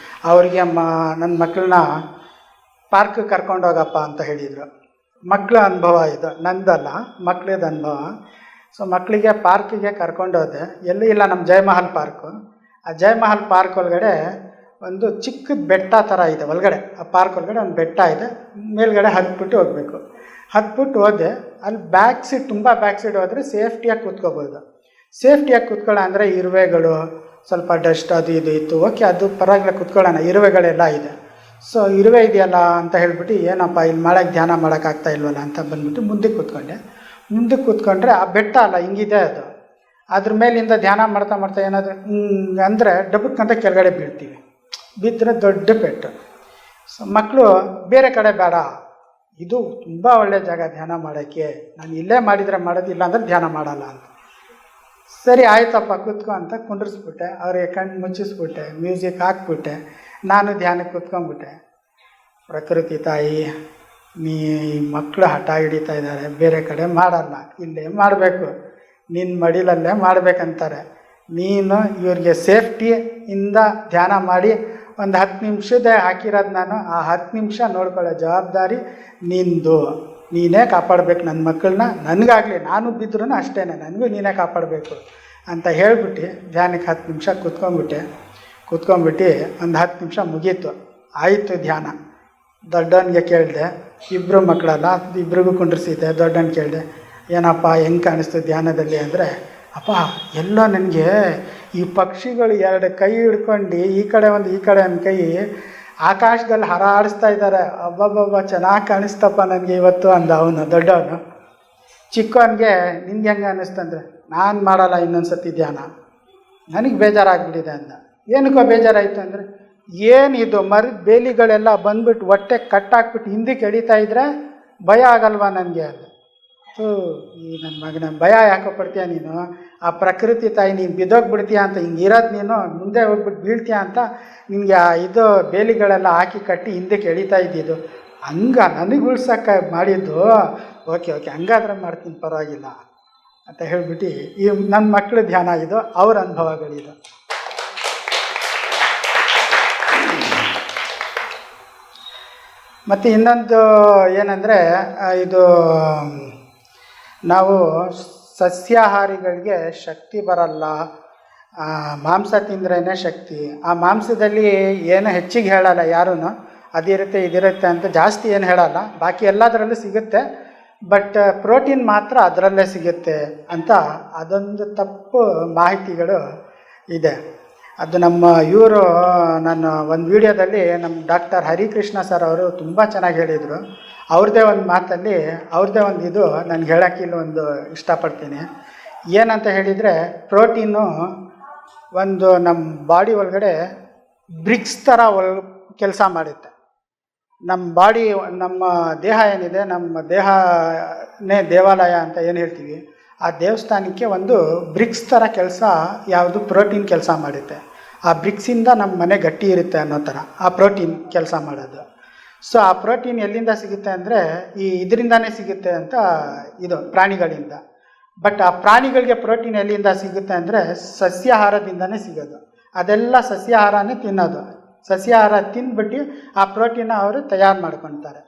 ಅವ್ರಿಗೆ ನನ್ನ ಮಕ್ಕಳನ್ನ ಪಾರ್ಕ್ ಕರ್ಕೊಂಡೋಗಪ್ಪ ಅಂತ ಹೇಳಿದರು. ಮಕ್ಕಳ ಅನುಭವ ಇದು, ನಂದಲ್ಲ, ಮಕ್ಕಳದ್ದು ಅನುಭವ. ಸೊ ಮಕ್ಕಳಿಗೆ ಪಾರ್ಕಿಗೆ ಕರ್ಕೊಂಡೋದೆ. ಎಲ್ಲೂ ಇಲ್ಲ, ನಮ್ಮ ಜಯಮಹಲ್ ಪಾರ್ಕು. ಆ ಜಯಮಹಲ್ ಪಾರ್ಕ್ ಒಳಗಡೆ ಒಂದು ಚಿಕ್ಕದ ಬೆಟ್ಟ ಥರ ಇದೆ ಒಳಗಡೆ. ಆ ಪಾರ್ಕ್ ಒಳಗಡೆ ಒಂದು ಬೆಟ್ಟ ಇದೆ, ಮೇಲ್ಗಡೆ ಹತ್ಬಿಟ್ಟು ಹೋಗಬೇಕು. ಹತ್ಬಿಟ್ಟು ಹೋದೆ. ಅಲ್ಲಿ ತುಂಬ ಬ್ಯಾಕ್ ಸೈಡ್ ಹೋದರೆ ಸೇಫ್ಟಿಯಾಗಿ ಕೂತ್ಕೋಬೋದು. ಸೇಫ್ಟಿಯಾಗಿ ಕೂತ್ಕೊಳ್ಳೋ ಅಂದರೆ ಇರುವೆಗಳು, ಸ್ವಲ್ಪ ಡಸ್ಟ್ ಅದು ಇದು ಇತ್ತು, ಓಕೆ ಅದು ಪರವಾಗಿಲ್ಲ ಕೂತ್ಕೊಳ್ಳೋಣ, ಇರುವೆಗಳೆಲ್ಲ ಇದೆ. ಸೊ ಇರುವೆ ಇದೆಯಲ್ಲ ಅಂತ ಹೇಳ್ಬಿಟ್ಟು ಏನಪ್ಪ ಇಲ್ಲಿ ಮಾಡೋಕ್ಕೆ ಧ್ಯಾನ ಮಾಡೋಕ್ಕಾಗ್ತಾ ಇಲ್ವಲ್ಲ ಅಂತ ಬಂದ್ಬಿಟ್ಟು ಮುಂದಕ್ಕೆ ಕೂತ್ಕೊಂಡೆ. ಮುಂದಕ್ಕೆ ಕೂತ್ಕೊಂಡ್ರೆ ಆ ಬೆಟ್ಟ ಅಲ್ಲ ಹಿಂಗಿದೆ ಅದು. ಅದ್ರ ಮೇಲಿಂದ ಧ್ಯಾನ ಮಾಡ್ತಾ ಮಾಡ್ತಾ ಏನಾದರೂ ಅಂದರೆ ಡಬ್ಬಕ್ಕಂತ ಕೆಳಗಡೆ ಬೀಳ್ತೀವಿ. ಬಿದ್ದರೆ ದೊಡ್ಡ ಪೆಟ್ಟು. ಸೊ ಮಕ್ಕಳು ಬೇರೆ ಕಡೆ ಬೇಡ, ಇದು ತುಂಬ ಒಳ್ಳೆಯ ಜಾಗ ಧ್ಯಾನ ಮಾಡೋಕ್ಕೆ, ನಾನು ಇಲ್ಲೇ ಮಾಡಿದರೆ ಮಾಡೋದಿಲ್ಲ ಅಂದರೆ ಧ್ಯಾನ ಮಾಡಲ್ಲ ಅಂತ. ಸರಿ ಆಯ್ತಪ್ಪ ಕೂತ್ಕೊ ಅಂತ ಕುಂಡ್ರಿಸ್ಬಿಟ್ಟೆ. ಅವ್ರಿಗೆ ಕಣ್ಣು ಮುಚ್ಚಿಸ್ಬಿಟ್ಟೆ, ಮ್ಯೂಸಿಕ್ ಹಾಕ್ಬಿಟ್ಟೆ, ನಾನು ಧ್ಯಾನಕ್ಕೆ ಕೂತ್ಕೊಂಡ್ಬಿಟ್ಟೆ. ಪ್ರಕೃತಿ ತಾಯಿ, ನೀ ಮಕ್ಕಳು ಹಠ ಹಿಡಿತಾ ಇದ್ದಾರೆ, ಬೇರೆ ಕಡೆ ಮಾಡಲ್ಲ, ಇಲ್ಲೇ ಮಾಡಬೇಕು, ನಿನ್ನ ಮಡಿಲಲ್ಲೇ ಮಾಡಬೇಕಂತಾರೆ. ನೀನು ಇವ್ರಿಗೆ ಸೇಫ್ಟಿಯಿಂದ ಧ್ಯಾನ ಮಾಡಿ ಒಂದು 10 ನಿಮಿಷದೇ ಹಾಕಿರೋದು ನಾನು, ಆ 10 ನಿಮಿಷ ನೋಡ್ಕೊಳ್ಳೋ ಜವಾಬ್ದಾರಿ ನಿಂದು, ನೀನೇ ಕಾಪಾಡಬೇಕು ನನ್ನ ಮಕ್ಕಳನ್ನ. ನನಗಾಗಲಿ, ನಾನು ಬಿದ್ದರೂ ಅಷ್ಟೇ, ನನಗೂ ನೀನೇ ಕಾಪಾಡಬೇಕು ಅಂತ ಹೇಳ್ಬಿಟ್ಟು ಧ್ಯಾನಕ್ಕೆ 10 ನಿಮಿಷ ಕೂತ್ಕೊಂಡ್ಬಿಟ್ಟು ಒಂದು 10 ನಿಮಿಷ ಮುಗೀತು. ಆಯಿತು ಧ್ಯಾನ. ದೊಡ್ಡವನಿಗೆ ಕೇಳಿದೆ, ಇಬ್ಬರು ಮಕ್ಕಳಲ್ಲ, ಇಬ್ರಿಗೂ ಕುಂಡ್ರಿಸಿದ್ದೆ. ದೊಡ್ಡವನು ಕೇಳಿದೆ, ಏನಪ್ಪ ಹೆಂಗೆ ಕಾಣಿಸ್ತು ಧ್ಯಾನದಲ್ಲಿ ಅಂದರೆ, ಅಪ್ಪ ಎಲ್ಲೋ ನನಗೆ ಈ ಪಕ್ಷಿಗಳು 2 ಕೈ ಹಿಡ್ಕೊಂಡು ಈ ಕಡೆ ಒಂದು ಈ ಕಡೆ ಒಂದು ಕೈ ಆಕಾಶದಲ್ಲಿ ಹಾರಾಡಿಸ್ತಾ ಇದ್ದಾರೆ, ಅಬ್ಬಬ್ಬಬ್ಬ ಚೆನ್ನಾಗಿ ಕಾಣಿಸ್ತಪ್ಪ ನನಗೆ ಇವತ್ತು ಅಂದ ಅವನು ದೊಡ್ಡವನು. ಚಿಕ್ಕವನಿಗೆ ನಿನ್ಗೆ ಹೆಂಗೆ ಅನ್ನಿಸ್ತಂದ್ರೆ, ನಾನು ಮಾಡಲ್ಲ ಇನ್ನೊಂದು ಸತಿ ಧ್ಯಾನ, ನನಗೆ ಬೇಜಾರಾಗ್ಬಿಟ್ಟಿದೆ ಅಂದ. ಏನಕ್ಕೋ ಬೇಜಾರಾಯಿತು ಅಂದರೆ, ಏನಿದು ಮರದ ಬೇಲಿಗಳೆಲ್ಲ ಬಂದ್ಬಿಟ್ಟು ಹೊಟ್ಟೆ ಕಟ್ಟಾಕ್ಬಿಟ್ಟು ಹಿಂದಕ್ಕೆ ಎಳಿತಾ ಇದ್ರೆ ಭಯ ಆಗಲ್ವಾ ನನಗೆ ಅಂದ. ಈ ನನ್ನ ಮಗನ ಭಯ ಯಾಕೋ ಪಡ್ತೀಯ ನೀನು, ಆ ಪ್ರಕೃತಿ ತಾಯಿ ನೀನು ಬಿದ್ದೋಗ್ಬಿಡ್ತೀಯ ಅಂತ, ಹಿಂಗೆ ಇರೋದು ನೀನು ಮುಂದೆ ಹೋಗ್ಬಿಟ್ಟು ಬೀಳ್ತೀಯ ಅಂತ ನಿನಗೆ ಇದು ಬೇಲಿಗಳೆಲ್ಲ ಹಾಕಿ ಕಟ್ಟಿ ಹಿಂದಕ್ಕೆ ಎಳಿತಾ ಇದ್ದಿದ್ದು, ನನಗೆ ಉಳ್ಸೋಕ್ಕೆ ಮಾಡಿದ್ದು. ಓಕೆ ಹಂಗಾದ್ರೆ ಮಾಡ್ತೀನಿ, ಪರವಾಗಿಲ್ಲ ಅಂತ ಹೇಳ್ಬಿಟ್ಟು ಈ ನನ್ನ ಮಕ್ಕಳು ಧ್ಯಾನ ಇದು, ಅವ್ರ ಅನುಭವಗಳಿದು. ಮತ್ತು ಇನ್ನೊಂದು ಏನಂದರೆ, ಇದು ನಾವು ಸಸ್ಯಾಹಾರಿಗಳಿಗೆ ಶಕ್ತಿ ಬರಲ್ಲ, ಮಾಂಸ ತಿಂದ್ರೇ ಶಕ್ತಿ. ಆ ಮಾಂಸದಲ್ಲಿ ಏನು ಹೆಚ್ಚಿಗೆ ಹೇಳಲ್ಲ ಯಾರೂ, ಅದಿರುತ್ತೆ ಇದಿರುತ್ತೆ ಅಂತ ಜಾಸ್ತಿ ಏನು ಹೇಳಲ್ಲ, ಬಾಕಿ ಎಲ್ಲದರಲ್ಲೂ ಸಿಗುತ್ತೆ, ಬಟ್ ಪ್ರೋಟೀನ್ ಮಾತ್ರ ಅದರಲ್ಲೇ ಸಿಗುತ್ತೆ ಅಂತ ಅದೊಂದು ತಪ್ಪು ಮಾಹಿತಿಗಳು ಇದೆ. ಅದು ನಮ್ಮ ಇವರು, ನಾನು ಒಂದು ವಿಡಿಯೋದಲ್ಲಿ ನಮ್ಮ ಡಾಕ್ಟರ್ ಹರಿಕೃಷ್ಣ ಸರ್ ಅವರು ತುಂಬ ಚೆನ್ನಾಗಿ ಹೇಳಿದರು. ಅವ್ರದ್ದೇ ಒಂದು ಮಾತಲ್ಲಿ, ಅವ್ರದ್ದೇ ಒಂದು ಇದು ನನಗೆ ಹೇಳೋಕ್ಕೆ ಒಂದು ಇಷ್ಟಪಡ್ತೀನಿ. ಏನಂತ ಹೇಳಿದರೆ, ಪ್ರೋಟೀನು ಒಂದು ನಮ್ಮ ಬಾಡಿ ಒಳಗಡೆ ಬ್ರಿಕ್ಸ್ ಥರ ಕೆಲಸ ಮಾಡುತ್ತೆ. ನಮ್ಮ ಬಾಡಿ, ನಮ್ಮ ದೇಹ ಏನಿದೆ, ನಮ್ಮ ದೇಹನೇ ದೇವಾಲಯ ಅಂತ ಏನು ಹೇಳ್ತೀವಿ, ಆ ದೇವಸ್ಥಾನಕ್ಕೆ ಒಂದು ಬ್ರಿಕ್ಸ್ ಥರ ಕೆಲಸ ಯಾವುದು ಪ್ರೋಟೀನ್ ಕೆಲಸ ಮಾಡುತ್ತೆ. ಆ ಬ್ರಿಕ್ಸಿಂದ ನಮ್ಮ ಮನೆ ಗಟ್ಟಿ ಇರುತ್ತೆ ಅನ್ನೋ ಥರ ಆ ಪ್ರೋಟೀನ್ ಕೆಲಸ ಮಾಡೋದು. ಸೊ ಆ ಪ್ರೋಟೀನ್ ಎಲ್ಲಿಂದ ಸಿಗುತ್ತೆ ಅಂದರೆ ಇದರಿಂದಾನೇ ಸಿಗುತ್ತೆ ಅಂತ, ಇದು ಪ್ರಾಣಿಗಳಿಂದ. ಬಟ್ ಆ ಪ್ರಾಣಿಗಳಿಗೆ ಪ್ರೋಟೀನ್ ಎಲ್ಲಿಂದ ಸಿಗುತ್ತೆ ಅಂದರೆ ಸಸ್ಯಾಹಾರದಿಂದನೇ ಸಿಗೋದು. ಅದೆಲ್ಲ ಸಸ್ಯಾಹಾರನೇ ತಿನ್ನೋದು. ಸಸ್ಯಾಹಾರ ತಿಂದ್ಬಿಟ್ಟು ಆ ಪ್ರೋಟೀನ್ನ ಅವರು ತಯಾರು ಮಾಡ್ಕೊತಾರೆ.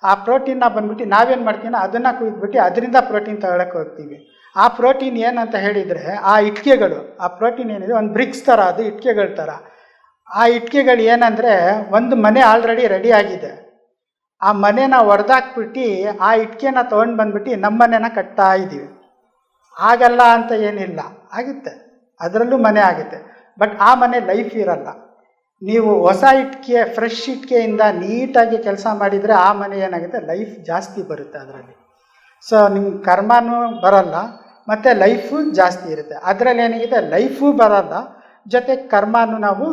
ಆ ಪ್ರೋಟೀನ್ನ ಬಂದ್ಬಿಟ್ಟು ನಾವೇನು ಮಾಡ್ತೀವಿ, ಅದನ್ನು ಕುಯ್ದುಬಿಟ್ಟು ಅದರಿಂದ ಪ್ರೋಟೀನ್ ತಗೊಳಕ್ಕೆ ಹೋಗ್ತೀವಿ. ಆ ಪ್ರೋಟೀನ್ ಏನಂತ ಹೇಳಿದರೆ, ಆ ಇಟ್ಟಿಗೆಗಳು, ಆ ಪ್ರೋಟೀನ್ ಏನಿದೆ ಒಂದು ಬ್ರಿಕ್ಸ್ ಥರ, ಅದು ಇಟ್ಟಿಗೆಗಳ ಥರ. ಆ ಇಟ್ಟಿಗೆಗಳು ಏನಂದರೆ, ಒಂದು ಮನೆ ಆಲ್ರೆಡಿ ರೆಡಿ ಆಗಿದೆ, ಆ ಮನೇನ ಹೊಡೆದಾಕ್ಬಿಟ್ಟು ಆ ಇಟ್ಟಿಗೆನ ತೊಗೊಂಡು ಬಂದ್ಬಿಟ್ಟು ನಮ್ಮ ಮನೇನ ಕಟ್ತಾ ಇದ್ದೀವಿ. ಆಗಲ್ಲ ಅಂತ ಏನಿಲ್ಲ, ಆಗುತ್ತೆ, ಅದರಲ್ಲೂ ಮನೆ ಆಗುತ್ತೆ. ಬಟ್ ಆ ಮನೆ ಲೈಫ್ ಇರಲ್ಲ. ನೀವು ಹೊಸ ಇಟ್ಟಿಗೆ, ಫ್ರೆಶ್ ಇಟ್ಟಿಗೆಯಿಂದ ನೀಟಾಗಿ ಕೆಲಸ ಮಾಡಿದರೆ ಆ ಮನೆ ಏನಾಗುತ್ತೆ, ಲೈಫ್ ಜಾಸ್ತಿ ಬರುತ್ತೆ ಅದರಲ್ಲಿ. ಸೊ ನಿಮ್ಗೆ ಕರ್ಮನೂ ಬರಲ್ಲ ಮತ್ತು ಲೈಫು ಜಾಸ್ತಿ ಇರುತ್ತೆ. ಅದರಲ್ಲಿ ಏನಾಗಿದೆ, ಲೈಫು ಬರಲ್ಲ, ಜೊತೆ ಕರ್ಮನೂ ನಾವು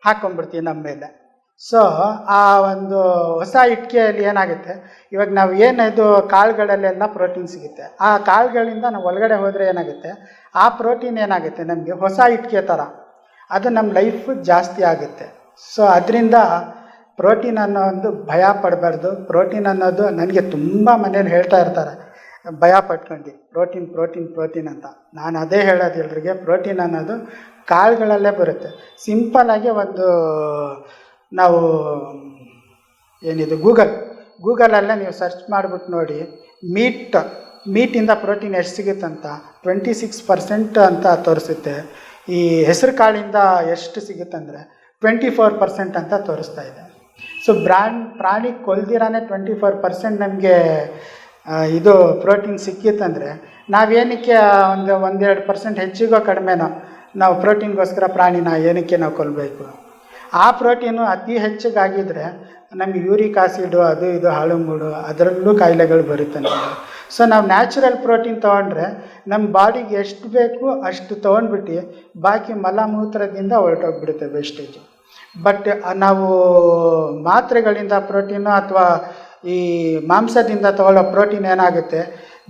ಹಾಕ್ಕೊಂಡ್ಬಿಡ್ತೀವಿ ನಮ್ಮ ಮೇಲೆ. ಸೊ ಆ ಒಂದು ಹೊಸ ಇಟ್ಟಿಗೆಯಲ್ಲಿ ಏನಾಗುತ್ತೆ, ಇವಾಗ ನಾವು ಏನಿದು ಕಾಳುಗಳಲ್ಲೆಲ್ಲ ಪ್ರೋಟೀನ್ ಸಿಗುತ್ತೆ, ಆ ಕಾಳುಗಳಿಂದ ನಾವು ಒಳಗಡೆ ಹೋದರೆ ಏನಾಗುತ್ತೆ, ಆ ಪ್ರೋಟೀನ್ ಏನಾಗುತ್ತೆ ನಮಗೆ ಹೊಸ ಇಟ್ಟಿಗೆ ಥರ, ಅದು ನಮ್ಮ ಲೈಫು ಜಾಸ್ತಿ ಆಗುತ್ತೆ. ಸೊ ಅದರಿಂದ ಪ್ರೋಟೀನ್ ಅನ್ನೋ ಒಂದು ಭಯ ಪಡಬಾರ್ದು. ಪ್ರೋಟೀನ್ ಅನ್ನೋದು ನನಗೆ ತುಂಬ ಮನೇಲಿ ಹೇಳ್ತಾ ಇರ್ತಾರೆ, ಭಯ ಪಟ್ಕೊಂಡು ಪ್ರೋಟೀನ್ ಪ್ರೋಟೀನ್ ಪ್ರೋಟೀನ್ ಅಂತ. ನಾನು ಅದೇ ಹೇಳೋದು ಎಲ್ರಿಗೆ, ಪ್ರೋಟೀನ್ ಅನ್ನೋದು ಕಾಳುಗಳಲ್ಲೇ ಬರುತ್ತೆ. ಸಿಂಪಲ್ಲಾಗಿ ಒಂದು ನಾವು ಏನಿದು ಗೂಗಲಲ್ಲೇ ನೀವು ಸರ್ಚ್ ಮಾಡಿಬಿಟ್ಟು ನೋಡಿ, ಮೀಟಿಂದ ಪ್ರೋಟೀನ್ ಎಷ್ಟು ಸಿಗುತ್ತಂತ 26% ಅಂತ ತೋರಿಸುತ್ತೆ. ಈ ಹೆಸರು ಕಾಳಿಂದ ಎಷ್ಟು ಸಿಗುತ್ತಂದರೆ 24% ಅಂತ ತೋರಿಸ್ತಾ ಇದೆ. ಸೊ ಪ್ರಾಣಿ ಕೊಲ್ದಿರಾನೇ 24% ನಮಗೆ ಇದು ಪ್ರೋಟೀನ್ ಸಿಕ್ಕಿತ್ತಂದರೆ ನಾವೇನಕ್ಕೆ ಒಂದು 2% ಹೆಚ್ಚಿಗೋ ಕಡಿಮೆನೋ ನಾವು ಪ್ರೋಟೀನ್ಗೋಸ್ಕರ ಪ್ರಾಣಿನ ಏನಕ್ಕೆ ನಾವು ಕೊಲ್ಲಬೇಕು? ಆ ಪ್ರೋಟೀನು ಅತಿ ಹೆಚ್ಚಿಗಾಗಿದ್ದರೆ ನಮಗೆ ಯೂರಿಕ್ ಆಸಿಡು ಅದು ಇದು ಹಾಳು ಮೂಡು ಅದರಲ್ಲೂ ಕಾಯಿಲೆಗಳು ಬರುತ್ತೆ ನಮಗೆ. ಸೊ ನಾವು ನ್ಯಾಚುರಲ್ ಪ್ರೋಟೀನ್ ತೊಗೊಂಡ್ರೆ ನಮ್ಮ ಬಾಡಿಗೆ ಎಷ್ಟು ಬೇಕು ಅಷ್ಟು ತೊಗೊಂಡ್ಬಿಟ್ಟು ಬಾಕಿ ಮಲಮೂತ್ರದಿಂದ ಹೊರಟೋಗ್ಬಿಡುತ್ತೆ ವೇಸ್ಟೇಜು. ಬಟ್ ನಾವು ಮಾತ್ರೆಗಳಿಂದ ಪ್ರೋಟೀನು ಅಥವಾ ಈ ಮಾಂಸದಿಂದ ತಗೊಳ್ಳೋ ಪ್ರೋಟೀನ್ ಏನಾಗುತ್ತೆ,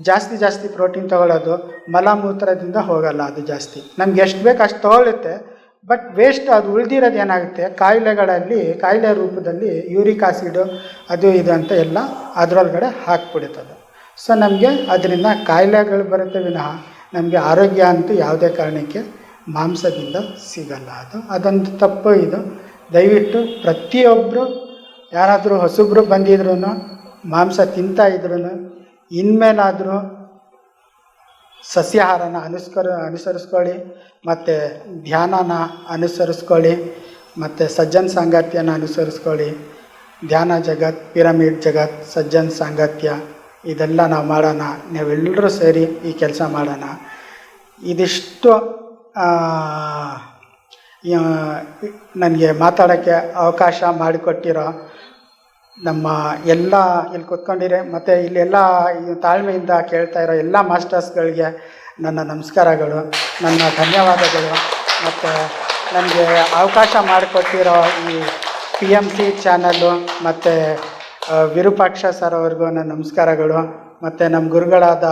ಜಾಸ್ತಿ ಪ್ರೋಟೀನ್ ತೊಗೊಳ್ಳೋದು ಮಲಮೂತ್ರದಿಂದ ಹೋಗಲ್ಲ, ಅದು ಜಾಸ್ತಿ ನಮ್ಗೆ ಎಷ್ಟು ಬೇಕು ಅಷ್ಟು ತೊಗೊಳುತ್ತೆ. ಬಟ್ ವೇಸ್ಟ್ ಅದು ಉಳಿದಿರೋದು ಏನಾಗುತ್ತೆ, ಕಾಯಿಲೆ ರೂಪದಲ್ಲಿ ಯೂರಿಕ್ ಆಸಿಡು ಅದು ಇದು ಅಂತ ಎಲ್ಲ ಅದರೊಳಗಡೆ ಹಾಕ್ಬಿಡುತ್ತದೆ. ಸೊ ನಮಗೆ ಅದರಿಂದ ಕಾಯಿಲೆಗಳು ಬರುತ್ತೆ ವಿನಃ ನಮಗೆ ಆರೋಗ್ಯ ಅಂತೂ ಯಾವುದೇ ಕಾರಣಕ್ಕೆ ಮಾಂಸದಿಂದ ಸಿಗಲ್ಲ. ಅದೊಂದು ತಪ್ಪು. ಇದು ದಯವಿಟ್ಟು ಪ್ರತಿಯೊಬ್ಬರು ಯಾರಾದರೂ ಹೊಸಬ್ರು ಬಂದಿದ್ರು ಮಾಂಸ ತಿಂತಾಯಿದ್ರು ಇನ್ಮೇಲಾದರೂ ಸಸ್ಯಾಹಾರನ ಅನುಸರಿಸ್ಕೊಳ್ಳಿ, ಮತ್ತು ಧ್ಯಾನನ ಅನುಸರಿಸ್ಕೊಳ್ಳಿ, ಮತ್ತು ಸಜ್ಜನ ಸಾಂಗತ್ಯನ ಅನುಸರಿಸ್ಕೊಳ್ಳಿ. ಧ್ಯಾನ ಜಗತ್, ಪಿರಮಿಡ್ ಜಗತ್, ಸಜ್ಜನ ಸಾಂಗತ್ಯ ಇದೆಲ್ಲ ನಾವು ಮಾಡೋಣ. ನಾವೆಲ್ಲರೂ ಸೇರಿ ಈ ಕೆಲಸ ಮಾಡೋಣ. ಇದಿಷ್ಟು ನನಗೆ ಮಾತಾಡೋಕ್ಕೆ ಅವಕಾಶ ಮಾಡಿಕೊಟ್ಟಿರೋ ನಮ್ಮ ಎಲ್ಲ ಇಲ್ಲಿ ಕೂತ್ಕೊಂಡಿರಿ ಮತ್ತು ಇಲ್ಲೆಲ್ಲ ತಾಳ್ಮೆಯಿಂದ ಕೇಳ್ತಾ ಇರೋ ಎಲ್ಲ ಮಾಸ್ಟರ್ಸ್ಗಳಿಗೆ ನನ್ನ ನಮಸ್ಕಾರಗಳು, ನನ್ನ ಧನ್ಯವಾದಗಳು. ಮತ್ತು ನನಗೆ ಅವಕಾಶ ಮಾಡಿಕೊಟ್ಟಿರೋ ಈ PMC ಚಾನಲ್ಲು ಮತ್ತು ವಿರೂಪಾಕ್ಷ ಸರ್ ಅವ್ರಿಗೂ ನನ್ನ ನಮಸ್ಕಾರಗಳು. ಮತ್ತು ನಮ್ಮ ಗುರುಗಳಾದ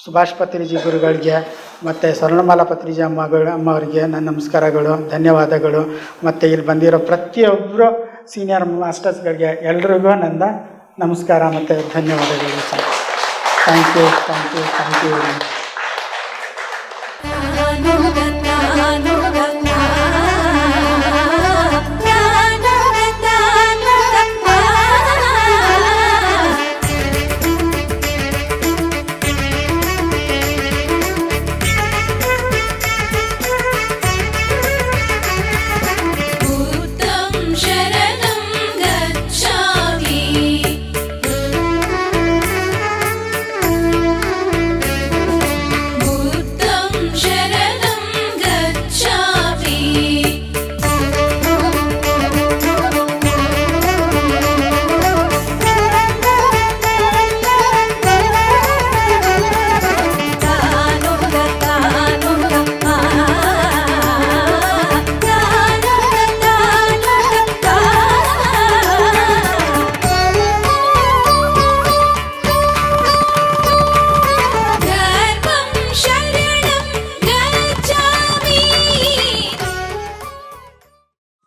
ಸುಭಾಷ್ ಪತ್ರಿಜಿ ಗುರುಗಳಿಗೆ ಮತ್ತು ಸ್ವರ್ಣಮಾಲಾ ಪತ್ರಿಜಿ ಅಮ್ಮವ್ರಿಗೆ ನನ್ನ ನಮಸ್ಕಾರಗಳು, ಧನ್ಯವಾದಗಳು. ಮತ್ತು ಇಲ್ಲಿ ಬಂದಿರೋ ಪ್ರತಿಯೊಬ್ಬರು ಸೀನಿಯರ್ ಮಾಸ್ಟರ್ಸ್ಗಳಿಗೆ ಎಲ್ರಿಗೂ ನನ್ನ ನಮಸ್ಕಾರ ಮತ್ತು ಧನ್ಯವಾದಗಳು sir. Thank you.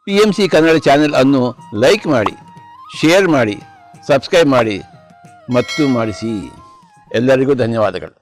PMC Kannada channel ಅನ್ನು ಲೈಕ್ ಮಾಡಿ, ಶೇರ್ ಮಾಡಿ, ಸಬ್ಸ್ಕ್ರೈಬ್ ಮಾಡಿ ಮತ್ತು ಮಾಡಿಸಿ. ಎಲ್ಲರಿಗೂ ಧನ್ಯವಾದಗಳು.